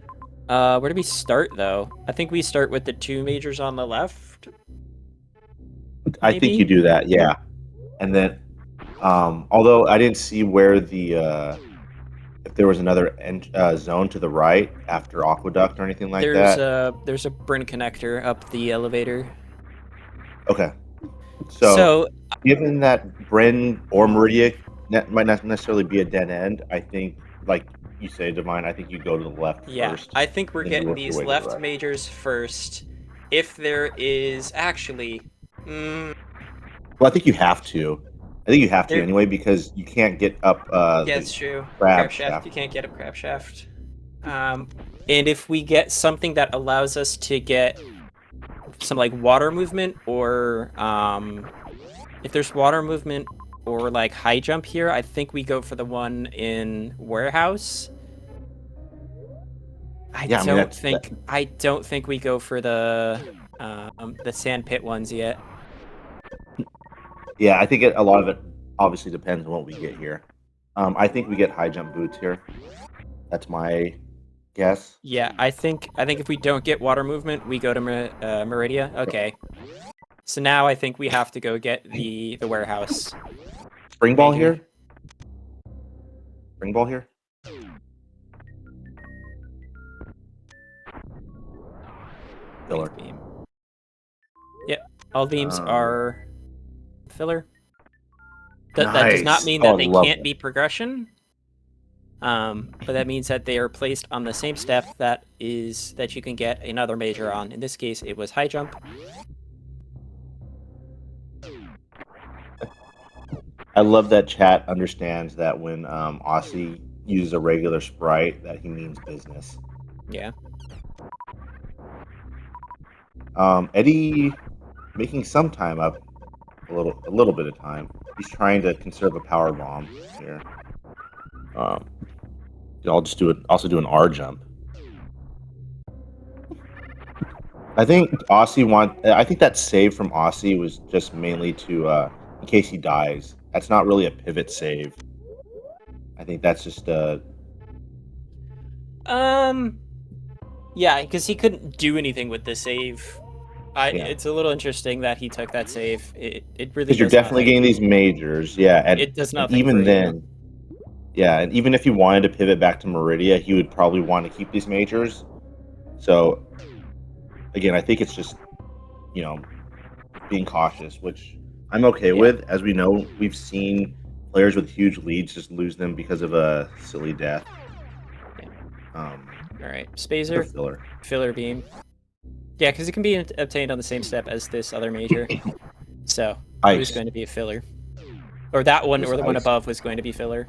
Where do we start though? I think we start with the two majors on the left. I think you do that, yeah. And then, although I didn't see where the if there was another zone to the right after Aqueduct or anything like that. There's a Bryn connector up the elevator. Okay. So Given that Bryn or Meridia might not necessarily be a dead end, I think, like you say, Divine, I think you go to the left first. I think we're and then you getting work your these way to the left right. majors first. If there is actually, Well, I think you have to. I think you have to There- anyway because you can't get up yeah, the it's true. crab Shaft, you can't get a crab shaft. And if we get something that allows us to get some like water movement, or if there's water movement or like high jump here, I think we go for the one in warehouse. I don't think we go for the sand pit ones yet. Yeah, I think a lot of it obviously depends on what we get here. I think we get high jump boots here. That's my guess. Yeah, I think if we don't get water movement, we go to Meridia. Okay. So now I think we have to go get the warehouse. Spring ball here. Spring ball here. Filler. Beam. Yep, all beams are filler. That does not mean that they can't be progression. But that means that they are placed on the same step that you can get another major on. In this case, it was high jump. I love that chat understands that when Aussie uses a regular sprite, that he means business. Yeah. Eddie making some time up, a little bit of time. He's trying to conserve a power bomb here. I'll just do it. Also do an R jump. I think I think that save from Aussie was just mainly to in case he dies. That's not really a pivot save. I think that's just Yeah, because he couldn't do anything with the save. yeah. It's a little interesting that he took that save. It really Because you're does definitely nothing. getting these majors, yeah, It does and nothing for even you. then, yeah, and even if he wanted to pivot back to Meridia, he would probably want to keep these majors. So again, I think it's just you know being cautious, which I'm okay Yeah. with. As we know, we've seen players with huge leads just lose them because of a silly death. Yeah. Um, All right. they're Spazer, filler. filler beam. Yeah, because it can be obtained on the same step as this other major. So it was Ice. going to be a filler. Or that one, This or the one ice. above was going to be filler.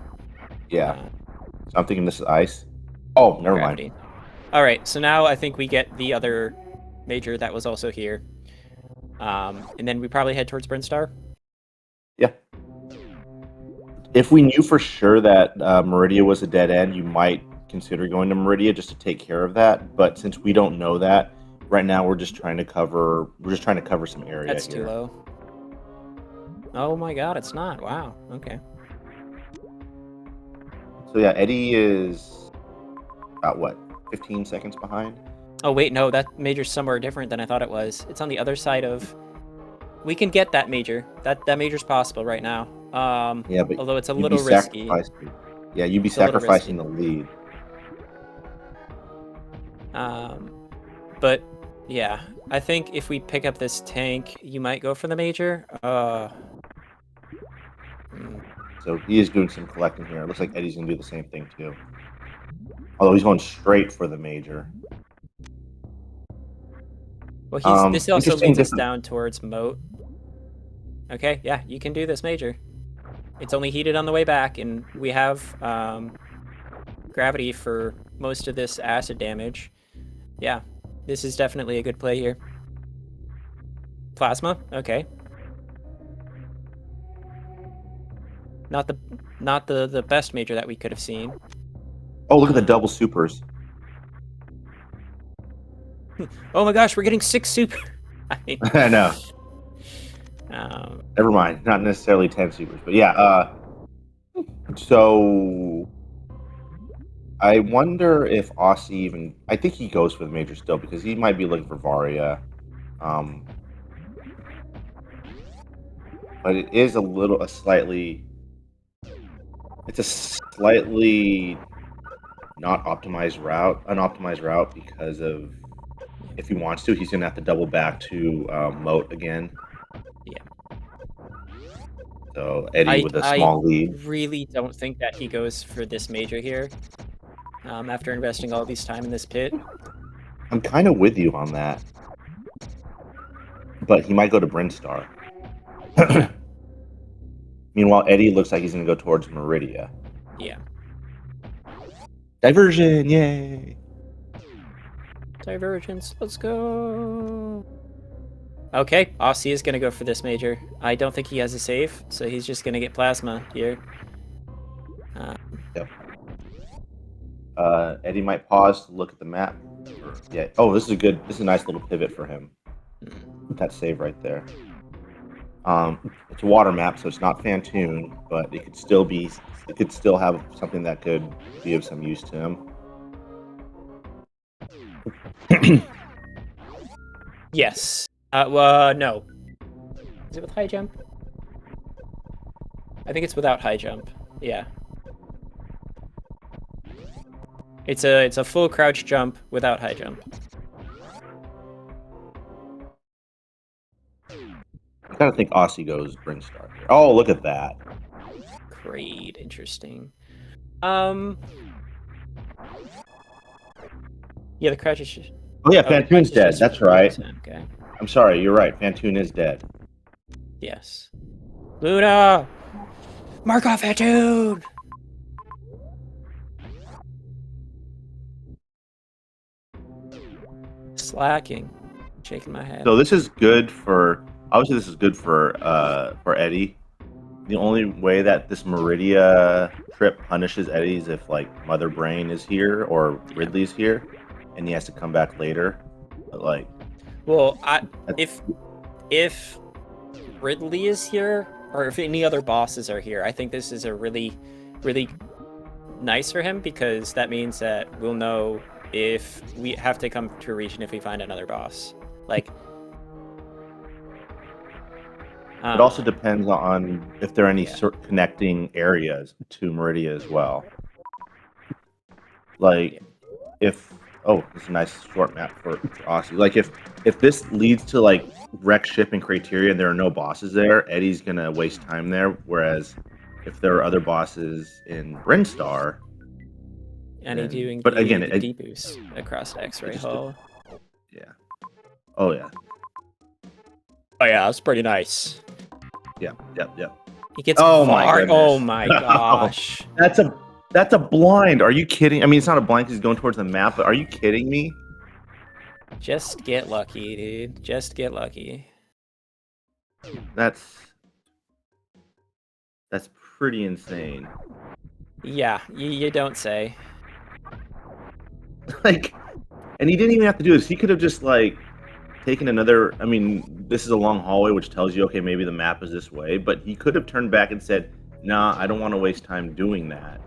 Yeah. Uh, So I'm thinking this is ice. Oh, never mind. gravity. All right, so now I think we get the other major that was also here. And then we probably head towards Brinstar. Yeah. If we knew for sure that Meridia was a dead end, you might consider going to Meridia just to take care of that. But since we don't know that, right now we're just trying to cover. We're just trying to cover some area That's too here. low. Oh my god, it's not. Wow. Okay. So yeah, Eddie is about what 15 seconds behind. Oh wait, no, that major's somewhere different than I thought it was. It's on the other side of. We can get that major. That major's possible right now. Yeah, but Although it's a you'd be little risky. sacrificing. Yeah, you'd be It's a little risky. sacrificing the lead. But yeah, I think if we pick up this tank, you might go for the major. So he is doing some collecting here. It looks like Eddie's gonna do the same thing too. Although he's going straight for the major. Well, this also Interesting leads us different. down towards moat. Okay, yeah, you can do this major. It's only heated on the way back, and we have gravity for most of this acid damage. Yeah, this is definitely a good play here. Plasma, okay. Not the best major that we could have seen. Oh, look at the double supers. Oh my gosh, we're getting 6 super. I mean, I know. um, Never mind. Not necessarily 10 supers, but yeah. So I wonder if Aussie even. I think he goes for the major still because he might be looking for Varia. But it is it's a slightly not optimized route, unoptimized route because of if he wants to, he's gonna have to double back to moat again. yeah. So Eddie with a small lead. I really don't think that he goes for this major here. After investing all this time in this pit. I'm kind of with you on that, but he might go to Brinstar. Yeah. Meanwhile, Eddie looks like he's gonna go towards Meridia. Yeah. Diversion, yay! Divergence, let's go. Okay, Aussie is gonna go for this major. I don't think he has a save, so he's just gonna get plasma here. Yep. Eddie might pause to look at the map. Yeah. Oh, this is a nice little pivot for him. That save right there. It's a water map, so it's not Fantoon, but it could still have something that could be of some use to him. Yes. No. Is it with high jump? I think it's without high jump. Yeah. It's a full crouch jump without high jump. I kind of think Aussie goes Brinstar here. Oh, look at that. Great, interesting. Yeah, the crouch is. Oh yeah, the Fantoon's crouch is dead. just That's right. 50%, okay. I'm sorry, you're right. Fantoon is dead. Yes. Luna! Markov Fantoon! Slacking. Shaking my head. So this is good for obviously this is good for Eddie. The only way that this Meridia trip punishes Eddie is if like Mother Brain is here or Ridley's here, and he has to come back later. But like, well, if Ridley is here, or if any other bosses are here, I think this is a really, really nice for him because that means that we'll know if we have to come to a region if we find another boss. Like, It also depends on if there are any Yeah. connecting areas to Meridia as well. Like, if this is a nice short map for Aussie. Like, if this leads to like wreck ship and criteria and there are no bosses there, Eddie's gonna waste time there. Whereas if there are other bosses in Brinstar, and he's doing but the again, deboost across X-ray just hull. yeah. Oh yeah. Oh yeah, that's pretty nice. Yep. He gets Oh my goodness. Oh my gosh. That's a blind. Are you kidding? I mean, it's not a blind because he's going towards the map, but are you kidding me? Just get lucky, dude. Just get lucky. That's pretty insane. Yeah, you don't say. Like, and he didn't even have to do this. He could have just like taken another. I mean, this is a long hallway, which tells you, okay, maybe the map is this way. But he could have turned back and said, "Nah, I don't want to waste time doing that."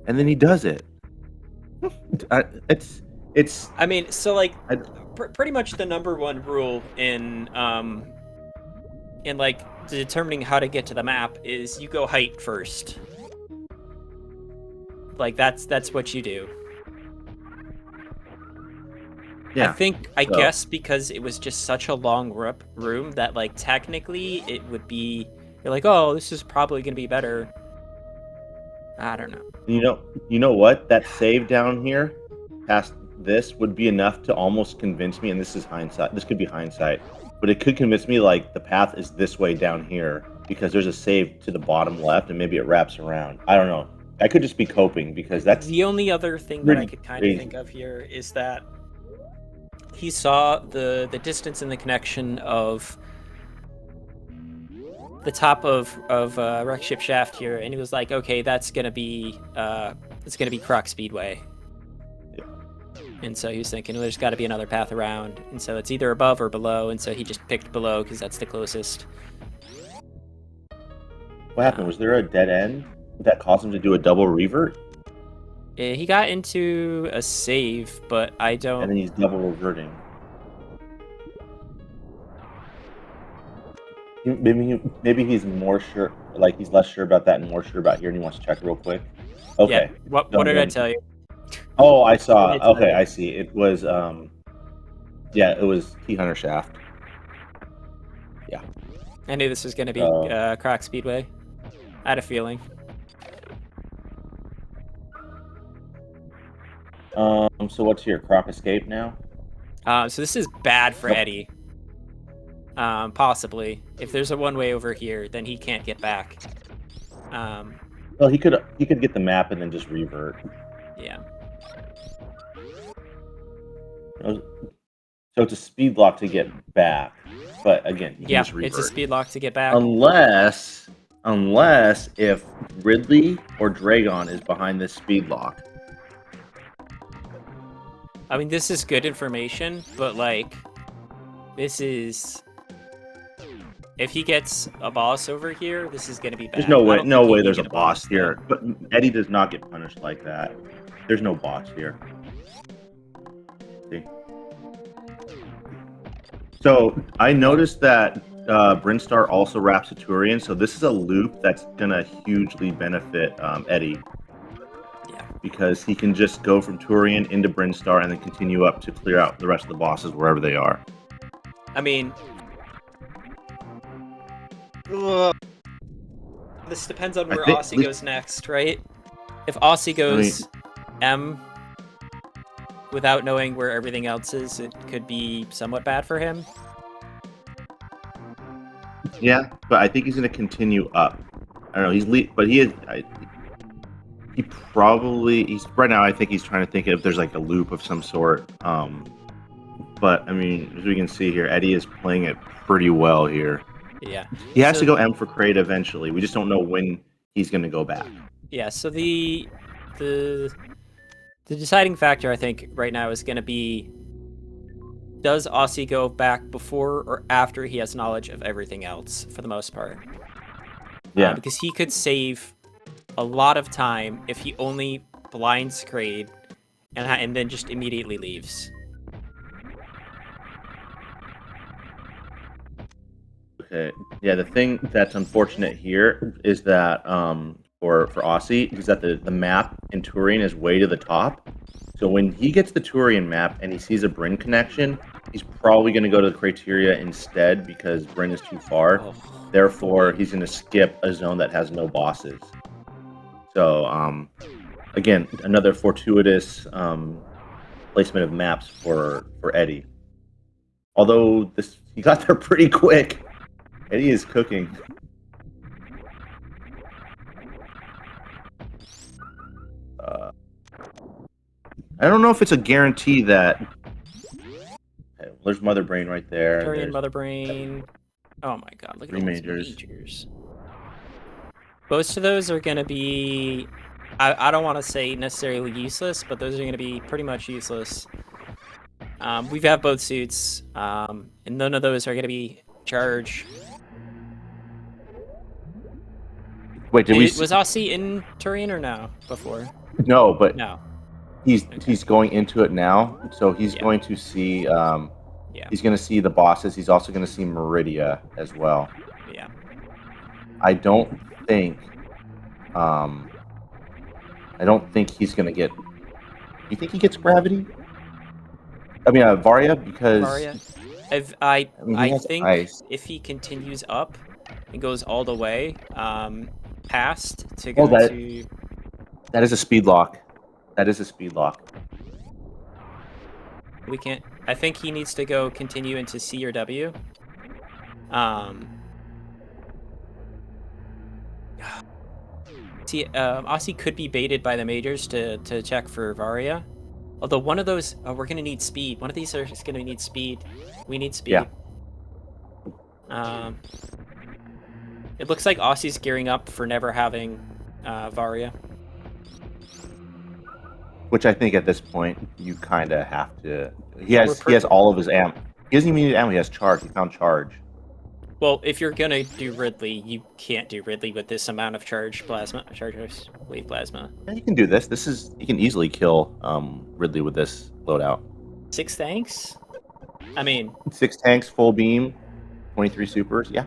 And then he does it. It's. I mean, so like, pretty much the number one rule in like determining how to get to the map is you go height first. Like that's what you do. Yeah. I guess because it was just such a long room that like technically it would be, you're like, oh, this is probably gonna be better. I don't know. You know what? That save down here, past this, would be enough to almost convince me. And this is hindsight. This could be hindsight, but it could convince me like the path is this way down here because there's a save to the bottom left, and maybe it wraps around. I don't know. I could just be coping because that's the only other thing that I could kind of think of here is that he saw the distance and the connection of the top of wreck ship shaft here, and he was like, okay, that's gonna be Croc Speedway. Yeah. And so he was thinking, well, there's got to be another path around, and so it's either above or below, and so he just picked below because that's the closest. What happened? Was there a dead end that caused him to do a double revert? He got into a save, but I don't. And then he's double reverting. Maybe he's more sure, like he's less sure about that and more sure about here, and he wants to check real quick. Okay. Yeah. What did I tell you? Oh, I saw. Okay, I see. It was yeah, it was Key Hunter Shaft. Yeah. I knew this was going to be Croc Speedway. I had a feeling. So what's here? Croc Escape now? So this is bad for Eddie. Possibly. If there's a one-way over here, then he can't get back. Well, he could get the map and then just revert. Yeah. So it's a speed lock to get back, but again, you can just revert. It's a speed lock to get back. Unless if Ridley or Dragon is behind this speed lock. I mean, this is good information, but like, this is. If he gets a boss over here, this is gonna be bad. There's no way there's a boss here. But Eddie does not get punished like that. There's no boss here. See? So I noticed that Brinstar also wraps a Turian, so this is a loop that's gonna hugely benefit Eddie. Yeah. Because he can just go from Turian into Brinstar and then continue up to clear out the rest of the bosses wherever they are. I mean, this depends on where Aussie goes next, right? If Aussie goes M without knowing where everything else is, it could be somewhat bad for him. Yeah, but I think he's going to continue up. I don't know. But he is. He's right now. I think he's trying to think if there's like a loop of some sort. But I mean, as we can see here, Eddie is playing it pretty well here. Yeah. He has to go M for crate eventually. We just don't know when he's going to go back. Yeah. So the deciding factor, I think, right now is going to be Does Aussie go back before or after he has knowledge of everything else, for the most part? Yeah. Because he could save a lot of time if he only blinds Kraid and then just immediately leaves. Okay. Yeah, the thing that's unfortunate here is that for Aussie is that the map in Turian is way to the top. So when he gets the Turian map and he sees a Bryn connection, he's probably going to go to the criteria instead because Bryn is too far. Oh, Therefore, he's going to skip a zone that has no bosses. So again, another fortuitous placement of maps for Eddie. Although he got there pretty quick. Eddie is cooking. I don't know if it's a guarantee that. Okay, there's Mother Brain right there. Turian Mother Brain. Oh my god, look at all these majors. Most of those are going to be... I don't want to say necessarily useless, but those are going to be pretty much useless. We have both suits, and none of those are going to be charge. Wait, Was Aussie in Turian or no before? No, but no. He's going into it now, so he's going to see. He's going to see the bosses. He's also going to see Meridia as well. Yeah. I don't think he's going to get. You think he gets Gravity? I mean, Varia, because Varia. I think ice. If he continues up and goes all the way past to go to... That is a speed lock. That is a speed lock. We can't... I think he needs to go continue into C or W. See, Aussie could be baited by the majors to check for Varia. Although one of those... Oh, we're going to need speed. One of these is going to need speed. We need speed. Yeah. It looks like Aussie's gearing up for never having Varia. Which I think at this point, you kind of have to... He has all of his ammo. He doesn't even need ammo, he has charge. He found charge. Well, if you're going to do Ridley, you can't do Ridley with this amount of wave plasma. Yeah, you can do this. You can easily kill Ridley with this loadout. 6 tanks? I mean... 6 tanks, full beam, 23 supers, yeah.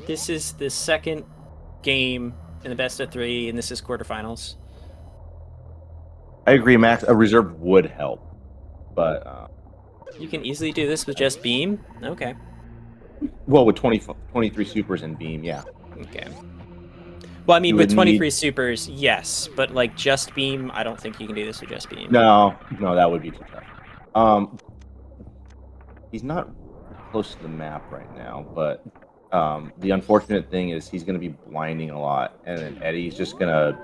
This is the second game in the best of 3, and this is quarterfinals. I agree, Max. A reserve would help, but... You can easily do this with just beam? Okay. Well, with 23 supers and beam, yeah. Okay. Well, I mean, with 23 supers, yes, but like just beam, I don't think you can do this with just beam. No, that would be too tough. He's not close to the map right now, but the unfortunate thing is he's going to be blinding a lot, and then Eddie's just going to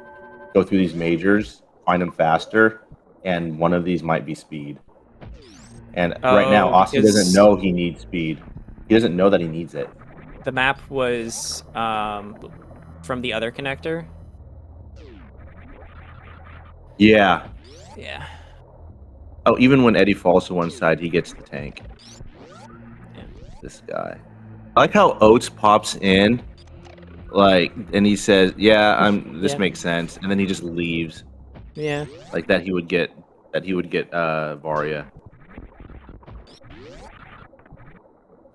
go through these majors, find them faster, and one of these might be speed. And right now, Aussie doesn't know he needs speed. He doesn't know that he needs it. The map was from the other connector? Yeah. Yeah. Oh, even when Eddie falls to one side, he gets the tank. Yeah. This guy. I like how Oates pops in, and he says, "Yeah, this makes sense," and then he just leaves. Yeah. Like that, he would get Varia.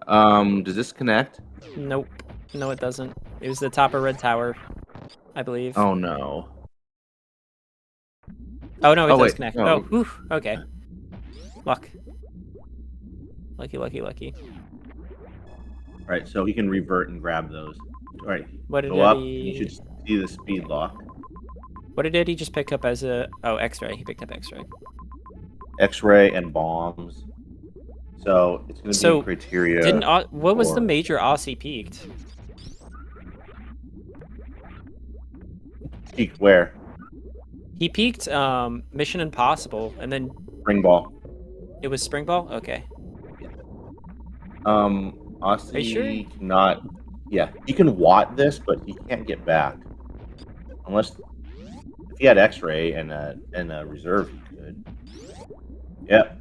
Does this connect? Nope. No, it doesn't. It was the top of Red Tower, I believe. Oh no. Oh no, it does connect. No. Oh, oof. Okay. Luck. Lucky. All right, so he can revert and grab those. All right, go up. You should see the speed lock. What did he just pick up as a... Oh, X-ray. He picked up X-ray. X-ray and bombs. So it's going to be criteria. What was the major Aussie peaked? Peaked where? He peaked Mission Impossible, and then... Spring Ball. It was Spring Ball? Okay. Aussie Are you sure? Not... Yeah, he can watt this, but he can't get back. Unless... If he had X-ray and a reserve, he could. Yep.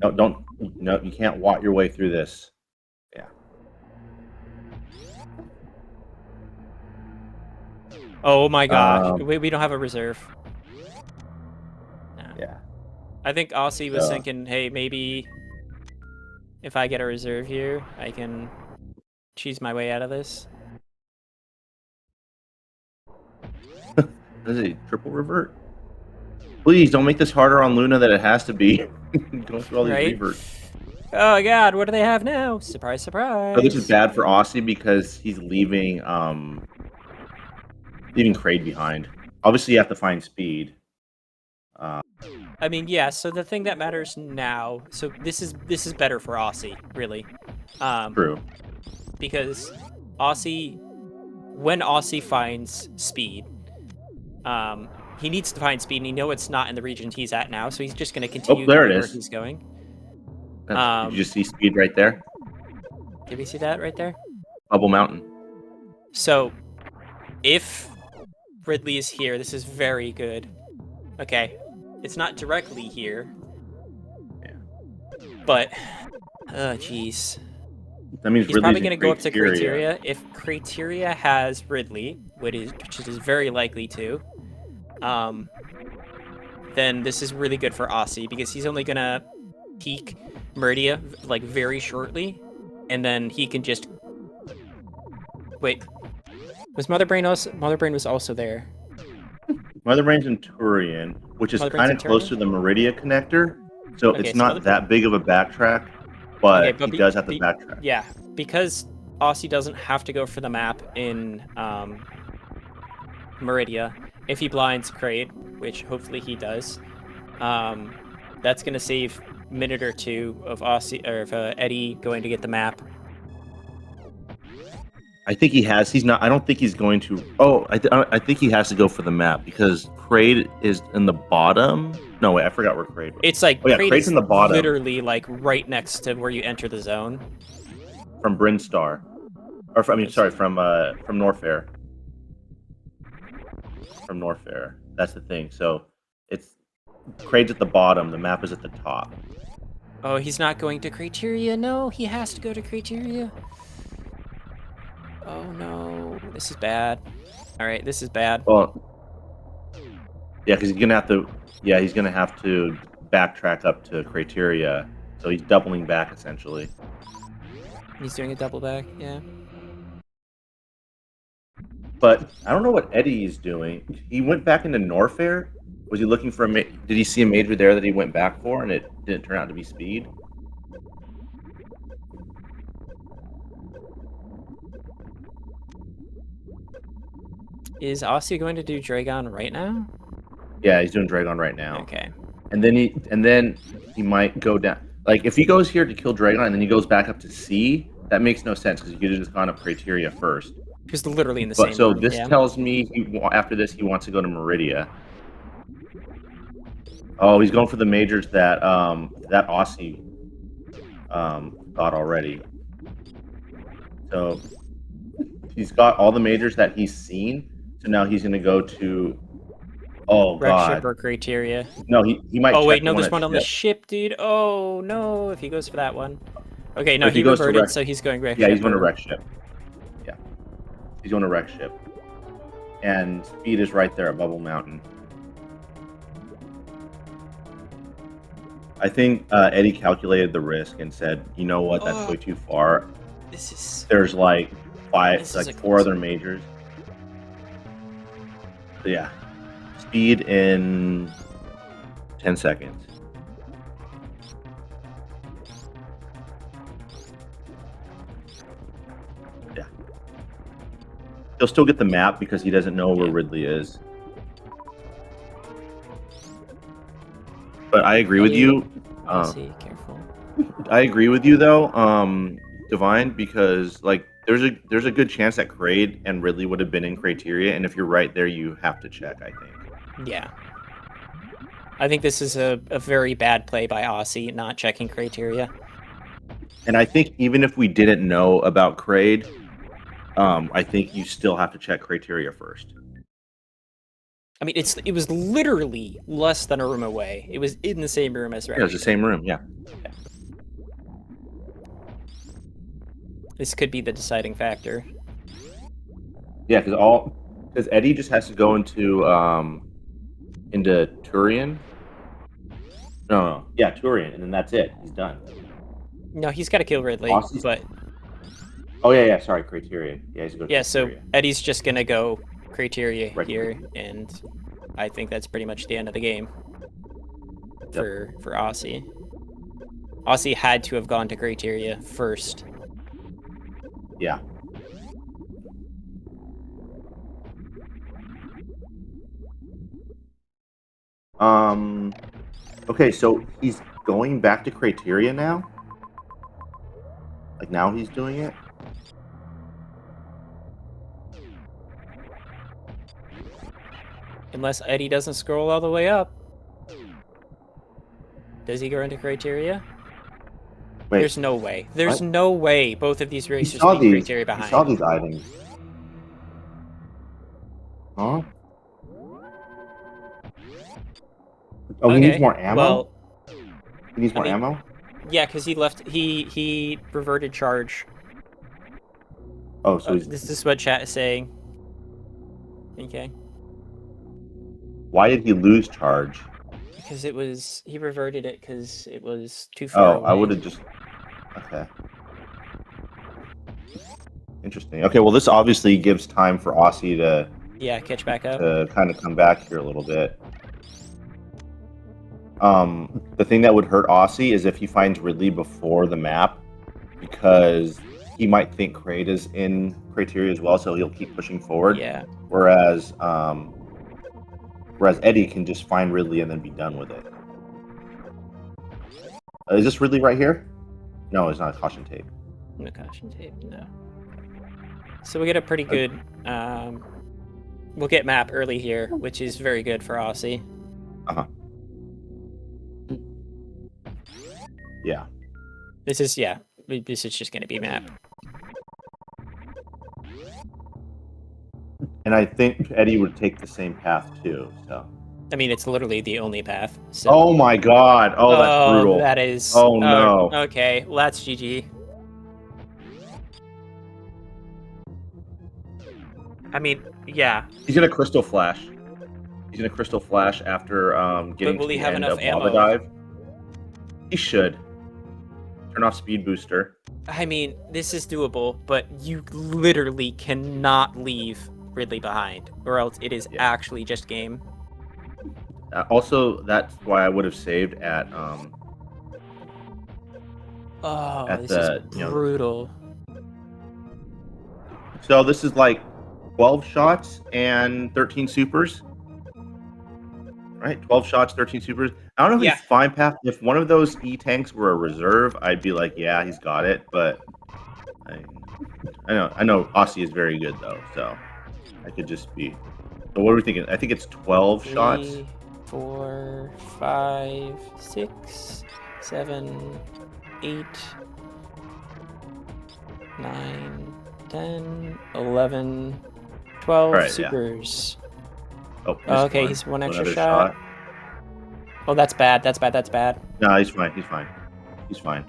No, don't. No, you can't walk your way through this. Yeah. Oh my gosh, we don't have a reserve. No. Yeah. I think Aussie was So, thinking, hey, maybe if I get a reserve here, I can cheese my way out of this. is it triple revert? Please don't make this harder on Luna than it has to be. Going through all these Right? reverts. Oh god, what do they have now? Surprise, surprise. So this is bad for Aussie because he's leaving leaving Kraid behind. Obviously, you have to find speed. I mean, yeah. So the thing that matters now. So this is better for Aussie, really. True. Because Aussie, when Aussie finds speed, he needs to find speed, and he know it's not in the region he's at now, so he's just going to continue there going it where is. he's going. Did you just see speed right there? Did we see that right there? Bubble Mountain. So, if Ridley is here, this is very good. Okay, it's not directly here, Yeah. but jeez. That means He's Ridley's probably in going to go up to Criteria. Criteria. If Criteria has Ridley, which is very likely to, then this is really good for Aussie because he's only gonna peak Meridia like very shortly, and then he can just wait. Was Motherbrain also? Motherbrain was also there. Motherbrain's in Turian, which is Motherbrain's kind in of close Turian? to the Meridia connector, so Okay, it's so not that big of a backtrack, but he does have to backtrack. Yeah, because Aussie doesn't have to go for the map in Meridia. If he blinds Kraid, which hopefully he does, that's gonna save a minute or two of Aussie or of Eddie going to get the map. I think he has. He's not. I don't think he's going to. Oh, I think he has to go for the map because Kraid is in the bottom. No, wait, I forgot where Kraid was. It's like Kraid is in the bottom, literally like right next to where you enter the zone. From Brinstar, or from, from Norfair. From Norfair. That's the thing. So it's Kraid's at the bottom. The map is at the top. Oh, he's not going to Criteria. No, he has to go to Criteria. Oh no, this is bad. All right, this is bad. Well, yeah, because he's gonna have to. Yeah, he's gonna have to backtrack up to Criteria, so he's doubling back essentially. He's doing a double back, yeah. But I don't know what Eddie is doing. He went back into Norfair. Was he looking for a? Did he see a major there that he went back for, and it didn't turn out to be speed? Is Aussie going to do Dragon right now? Yeah, he's doing Dragon right now. Okay. And then he might go down. Like if he goes here to kill Dragon and then he goes back up to C, that makes no sense because you could have just gone up Criteria first. He was literally in the same. So room, this tells me after this he wants to go to Meridia. Oh, he's going for the majors that that Aussie got already. So he's got all the majors that he's seen. So now he's going to go to. Oh Wreck god. ship or Criteria. No, he might. Oh wait, no, there's one on the ship, dude. Oh no, if he goes for that one. Okay, no, he goes reverted, so he's going wreck ship. Yeah, he's going to wreck ship. Yeah, he's going to wreck ship. And speed is right there at Bubble Mountain. I think Eddie calculated the risk and said, "You know what? That's way too far." This is. There's like This four other majors. So yeah, speed in 10 seconds. Yeah, he'll still get the map because he doesn't know where Ridley is. But I agree with you. Careful. I agree with you though, Divine, because like there's a good chance that Kraid and Ridley would have been in Criteria, and if you're right there, you have to check. I think. Yeah. I think this is a very bad play by Aussie, not checking Criteria. And I think even if we didn't know about Kraid, I think you still have to check Criteria first. I mean, it was literally less than a room away. It was in the same room as Yeah, it's the Remington. same room. Yeah. This could be the deciding factor. Yeah, because Eddie just has to go into Turian. No, yeah, Turian, and then that's it. He's done. No, he's got to kill Ridley, Aussie's... but Oh yeah, sorry, Criterion. Yeah, he's going to yeah. So Criteria. Eddie's just gonna go criteria Right. here, and I think that's pretty much the end of the game for Aussie. Aussie had to have gone to criteria first. Yeah. Okay, so he's going back to criteria now? Like now he's doing it? Unless Eddie doesn't scroll all the way up. Does he go into criteria? Wait, There's no way. There's what? no way both of these He racers saw beat these. criteria He saw behind. these items. Huh? Oh, he needs more ammo? Well, He needs more mean, ammo? yeah, because he left. He reverted charge. Oh, so This is what chat is saying. Okay. Why did he lose charge? Because he reverted it because it was too far away. I would have just... Okay. Interesting. Okay, well, this obviously gives time for Aussie to... Yeah, catch back up. To kind of come back here a little bit. The thing that would hurt Aussie is if he finds Ridley before the map, because he might think Kraid is in criteria as well, so he'll keep pushing forward. Yeah. Whereas Eddie can just find Ridley and then be done with it. Is this Ridley right here? No, it's not a caution tape. No caution tape, no. So we get a pretty good... we'll get map early here, which is very good for Aussie. Uh-huh. Yeah. This is just going to be map. And I think Eddie would take the same path too, so... I mean, it's literally the only path. So. Oh my god! Oh, that's brutal. That is... Oh no. Okay, well, that's GG. I mean, yeah. He's gonna Crystal Flash. He's gonna Crystal Flash after getting to the end of Lava Dive. He should. Turn off Speed Booster. I mean, this is doable, but you literally cannot leave Ridley behind, or else it is actually just game. Also, that's why I would have saved at this is brutal. So this is like 12 shots and 13 supers. Right? 12 shots, 13 supers. I don't know if he's fine path. If one of those E-tanks were a reserve, I'd be like, yeah, he's got it. But I know Aussie is very good, though. So I could just be... So what are we thinking? I think it's 12 shots. 3, 4, 5, 6, 7, 8, 9, 10, 11, 12 right, supers. Yeah. Oh, okay, he's one extra shot. Oh, that's bad. That's bad. That's bad. No, he's fine. He's fine. He's fine.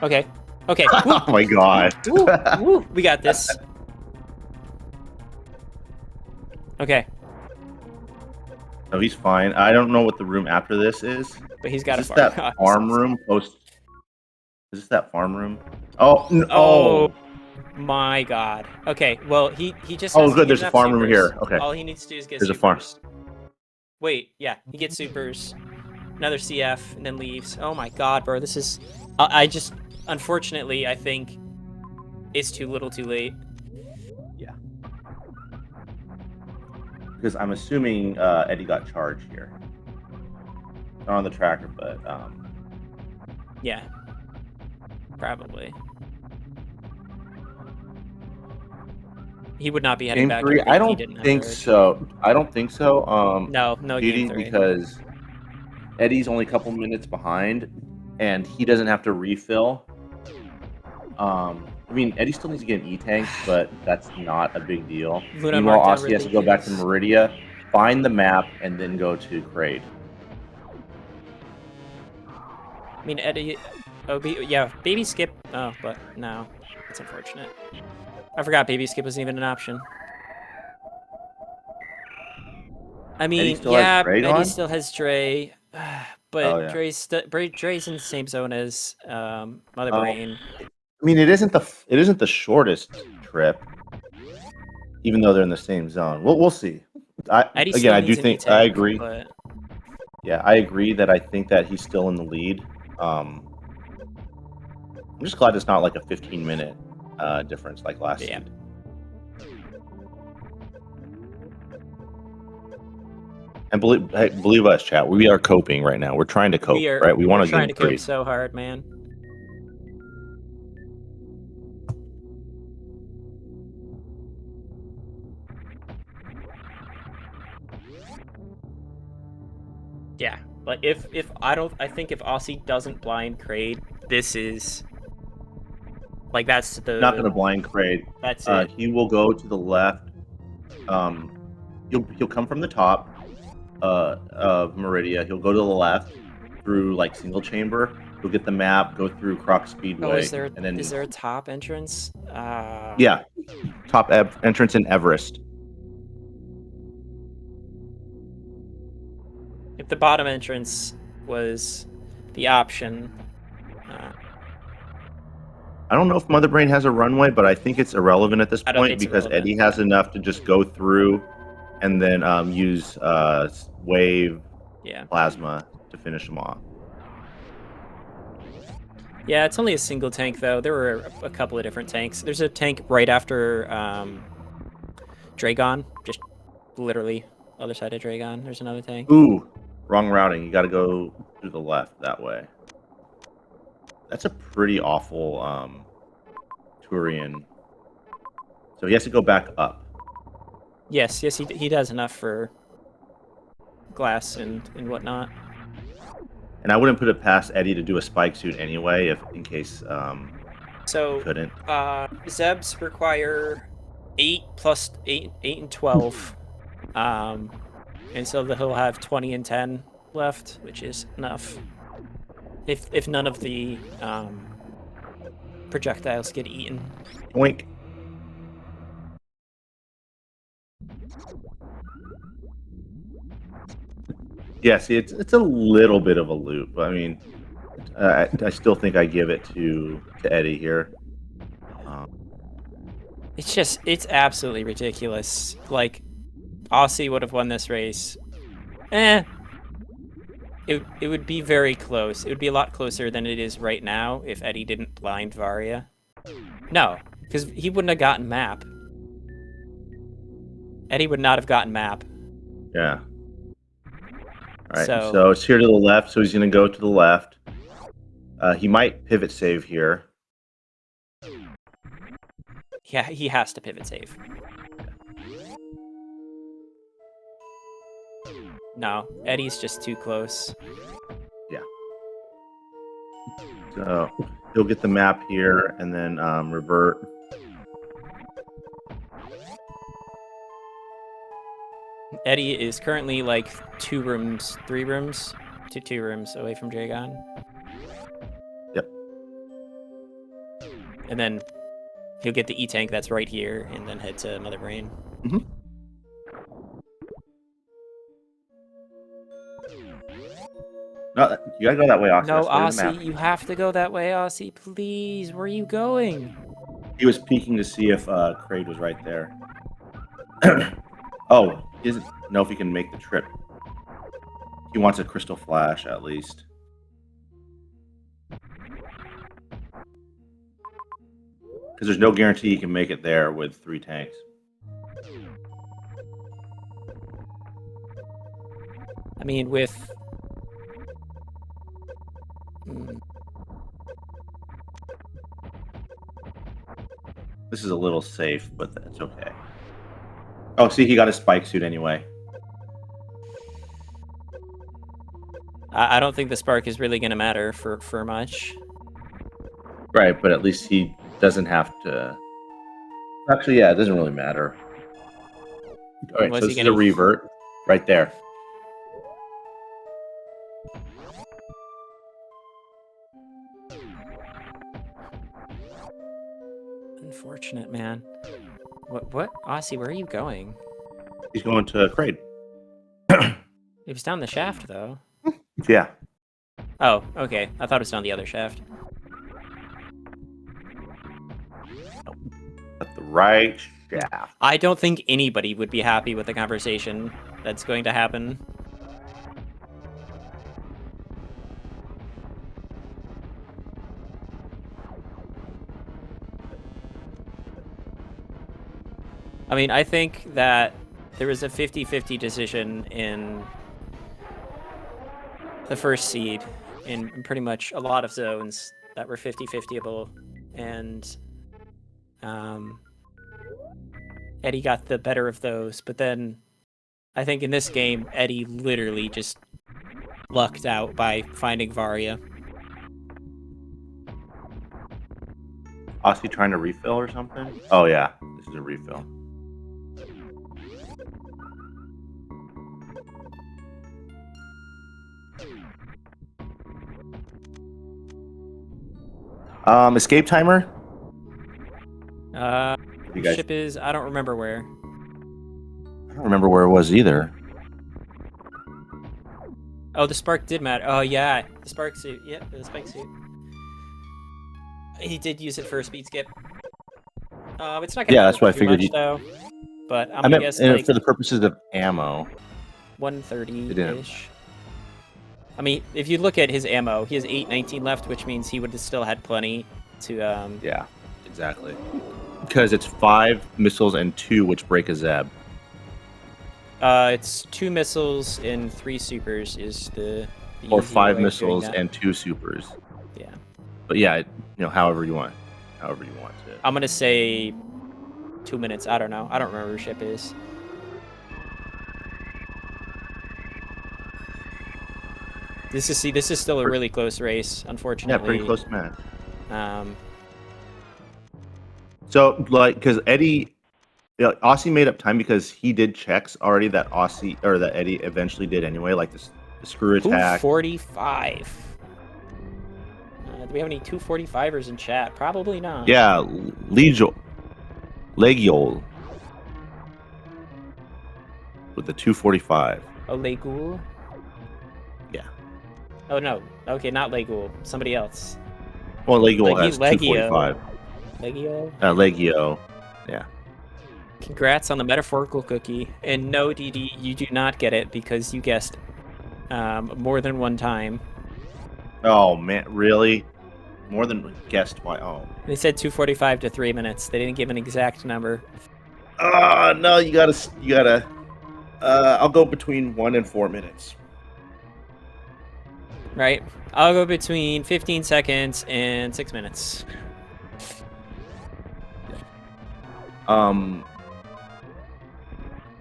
Okay. Okay. Oh my god. Woo, woo. We got this. Okay. No, he's fine. I don't know what the room after this is. But he's got is this that farm room post? Is this that farm room? Oh no! Oh my god. Okay. Well, he just. Oh, good. There's a farm room here. Okay. All he needs to do is get. There's supers. a farm. Wait. Yeah. He gets supers. Another CF and then leaves. Oh my god, bro. This is. I just. Unfortunately, I think it's too little, too late. Yeah. Because I'm assuming Eddie got charged here. Not on the tracker, but yeah, probably. He would not be heading back. Game 3? I don't think so. I don't think so. No, game 3. Because Eddie's only a couple minutes behind, and he doesn't have to refill. I mean, Eddie still needs to get an E-Tank, but that's not a big deal. Luna Meanwhile, markdown Aussie has to go back to ridiculous. Meridia, find the map, and then go to Kraid. I mean, Eddie. Oh, yeah, baby skip. Oh, but no, that's unfortunate. I forgot baby skip wasn't even an option. I mean, still has yeah, Kraid Eddie on? still has Dre, Oh, but yeah. Dre's in the same zone as Mother Um, Brain. I mean, it isn't the shortest trip, even though they're in the same zone. We'll see. Eddie Again, still I do needs an think I E-Tank, agree. but Yeah, I agree that I think that he's still in the lead. I'm just glad it's not like a 15-minute difference like last yeah. seed. And believe us, chat. We are coping right now. We're trying to cope, right? We want We're to get trying in to cope three. so hard, man. Yeah, but if I think if Aussie doesn't blind Kraid, this is like that's Not going to blind Kraid. That's it. He will go to the left. He'll come from the top of Meridia. He'll go to the left through like single chamber. He'll get the map, go through Croc Speedway, Oh, is and then there a top entrance? Yeah, top entrance in Everest. If the bottom entrance was the option. I don't know if Mother Brain has a runway, but I think it's irrelevant at this I don't think point it's because irrelevant. Eddie has enough to just go through and then use wave plasma to finish them off. Yeah, it's only a single tank though. There were a couple of different tanks. There's a tank right after Dragon, just literally other side of Dragon. There's another tank. Ooh, wrong routing. You got to go to the left that way. That's a pretty awful Turian. So he has to go back up. Yes, he does enough for glass and whatnot. And I wouldn't put it past Eddie to do a spike suit anyway, if in case so couldn't. Zebs require 8 plus 8 and 12. And so he'll have 20 and 10 left, which is enough. If none of the projectiles get eaten. Oink. Yeah, see, it's a little bit of a loop. I mean, I still think I give it to Eddie here. It's absolutely ridiculous. Like, Aussie would have won this race. It would be very close. It would be a lot closer than it is right now if Eddie didn't blind Varia. No, because he wouldn't have gotten map. Eddie would not have gotten map. Yeah. All right, so it's here to the left, so he's going to go to the left. He might pivot save here. Yeah, he has to pivot save. No, Eddie's just too close. Yeah. So he'll get the map here and then revert. Eddie is currently like 2 rooms away from Dragon. Yep. And then he'll get the E-Tank that's right here and then head to Mother Brain. Mm-hmm. No, you gotta go that way, Aussie. No, Aussie, you have to go that way, Aussie. Please, where are you going? He was peeking to see if Kraid was right there. Oh, he doesn't know if he can make the trip. He wants a crystal flash, at least. Because there's no guarantee he can make it there with 3 tanks. I mean, with... This is a little safe, but that's okay. Oh, see, he got a spike suit anyway. I don't think the spark is really going to matter for much. Right, but at least he doesn't have to. Actually, yeah, it doesn't really matter. All right, Was so he this is a gonna? revert right there. Unfortunate, man. What? Aussie, where are you going? He's going to Kraid. It was down the shaft, though. Yeah. Oh, okay. I thought it was down the other shaft. At the right shaft. I don't think anybody would be happy with the conversation that's going to happen. I mean, I think that there was a 50-50 decision in the first seed in pretty much a lot of zones that were 50-50able, and Eddie got the better of those. But then I think in this game, Eddie literally just lucked out by finding Varia. Aussie trying to refill or something? Oh yeah, this is a refill. Escape timer? You guys, Ship is, I don't remember where. I don't remember where it was either. Oh, the spark did matter. Oh yeah, the spark suit. Yep, the spike suit. He did use it for a speed skip. It's not gonna Yeah, matter that's what I too figured. much though. But I'm I gonna meant guess like for the purposes of ammo. 130-ish. I mean, if you look at his ammo, he has 819 left, which means he would have still had plenty to. Yeah, exactly. Because it's 5 missiles and 2 which break a Zeb. It's 2 missiles and 3 supers is the Or easy 5 way of doing missiles that. and 2 supers. Yeah. But yeah, however you want to. I'm gonna say 2 minutes. I don't know. I don't remember where ship is. This is still a really close race, unfortunately. Yeah, pretty close match. Um, So like, because Eddie, Aussie made up time because he did checks already that Eddie eventually did anyway, like the screw attack. 245. Do we have any 245ers in chat? Probably not. Yeah, Legiol with the 245. Oh, Legul? Yeah. Oh, no. Okay, not Legul. Somebody else. Well, Legiol has Legio. 245. Legio? Legio. Yeah. Congrats on the metaphorical cookie. And no, DD, you do not get it because you guessed more than one time. Oh man, really? More than guessed why? Oh. They said 245 to 3 minutes. They didn't give an exact number. No, you gotta. I'll go between 1 and 4 minutes. Right? I'll go between 15 seconds and 6 minutes.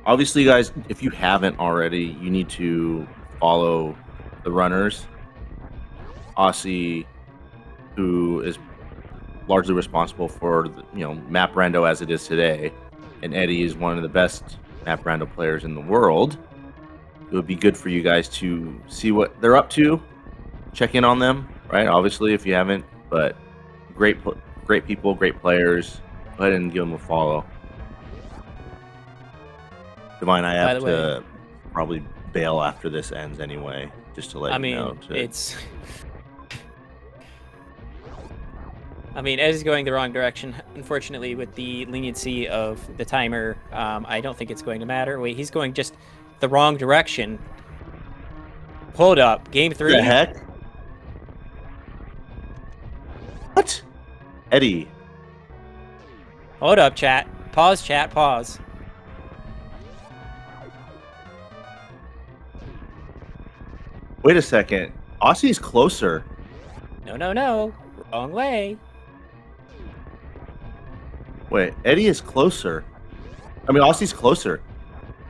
Obviously, guys, if you haven't already, you need to follow the runners. Aussie, who is largely responsible for map rando as it is today, and Eddie is one of the best map rando players in the world. It would be good for you guys to see what they're up to, check in on them, right? Obviously, if you haven't, but great people, great players. Go ahead and give them a follow. Divine, I have to probably bail after this ends anyway, just to let you know. It's. I mean, Ed is going the wrong direction. Unfortunately, with the leniency of the timer, I don't think it's going to matter. Wait, he's going just the wrong direction. Hold up. Game 3? What the heck? What? Eddie. Hold up, chat. Pause, chat. Pause. Wait a second. Aussie's closer. No. Wrong way. Wait, Eddie is closer. I mean, Aussie's closer.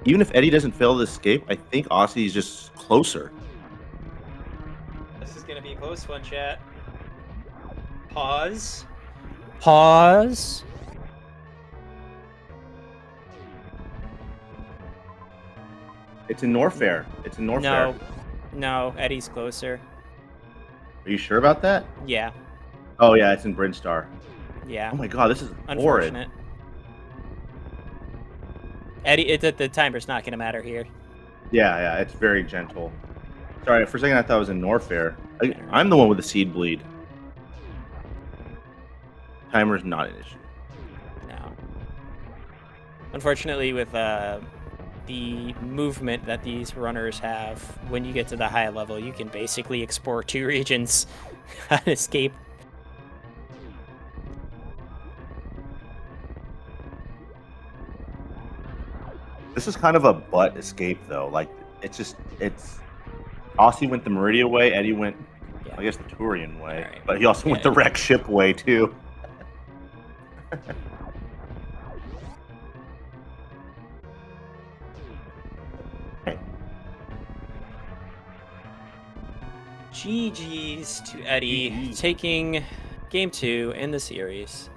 Even if Eddie doesn't fail the escape, I think Aussie's just closer. This is going to be a close one, chat. Pause. Pause. It's in Norfair. It's in Norfair. No, Eddie's closer. Are you sure about that? Yeah, Oh yeah, it's in Brinstar. yeah. Oh my god, this is horrid. Unfortunate. Eddie, the timer's not gonna matter here. Yeah, it's very gentle. Sorry, for a second I thought it was in Norfair. Alright. I'm the one with the seed bleed. Timer's not an issue. No. Unfortunately, with the movement that these runners have, when you get to the high level, you can basically explore 2 regions and escape. This is kind of a butt escape though. Like it's Aussie went the Meridia way, Eddie went Yeah. I guess the Turian way. Alright. But he also went the wreck ship way too. GG's to Eddie, GG. taking game 2 in the series.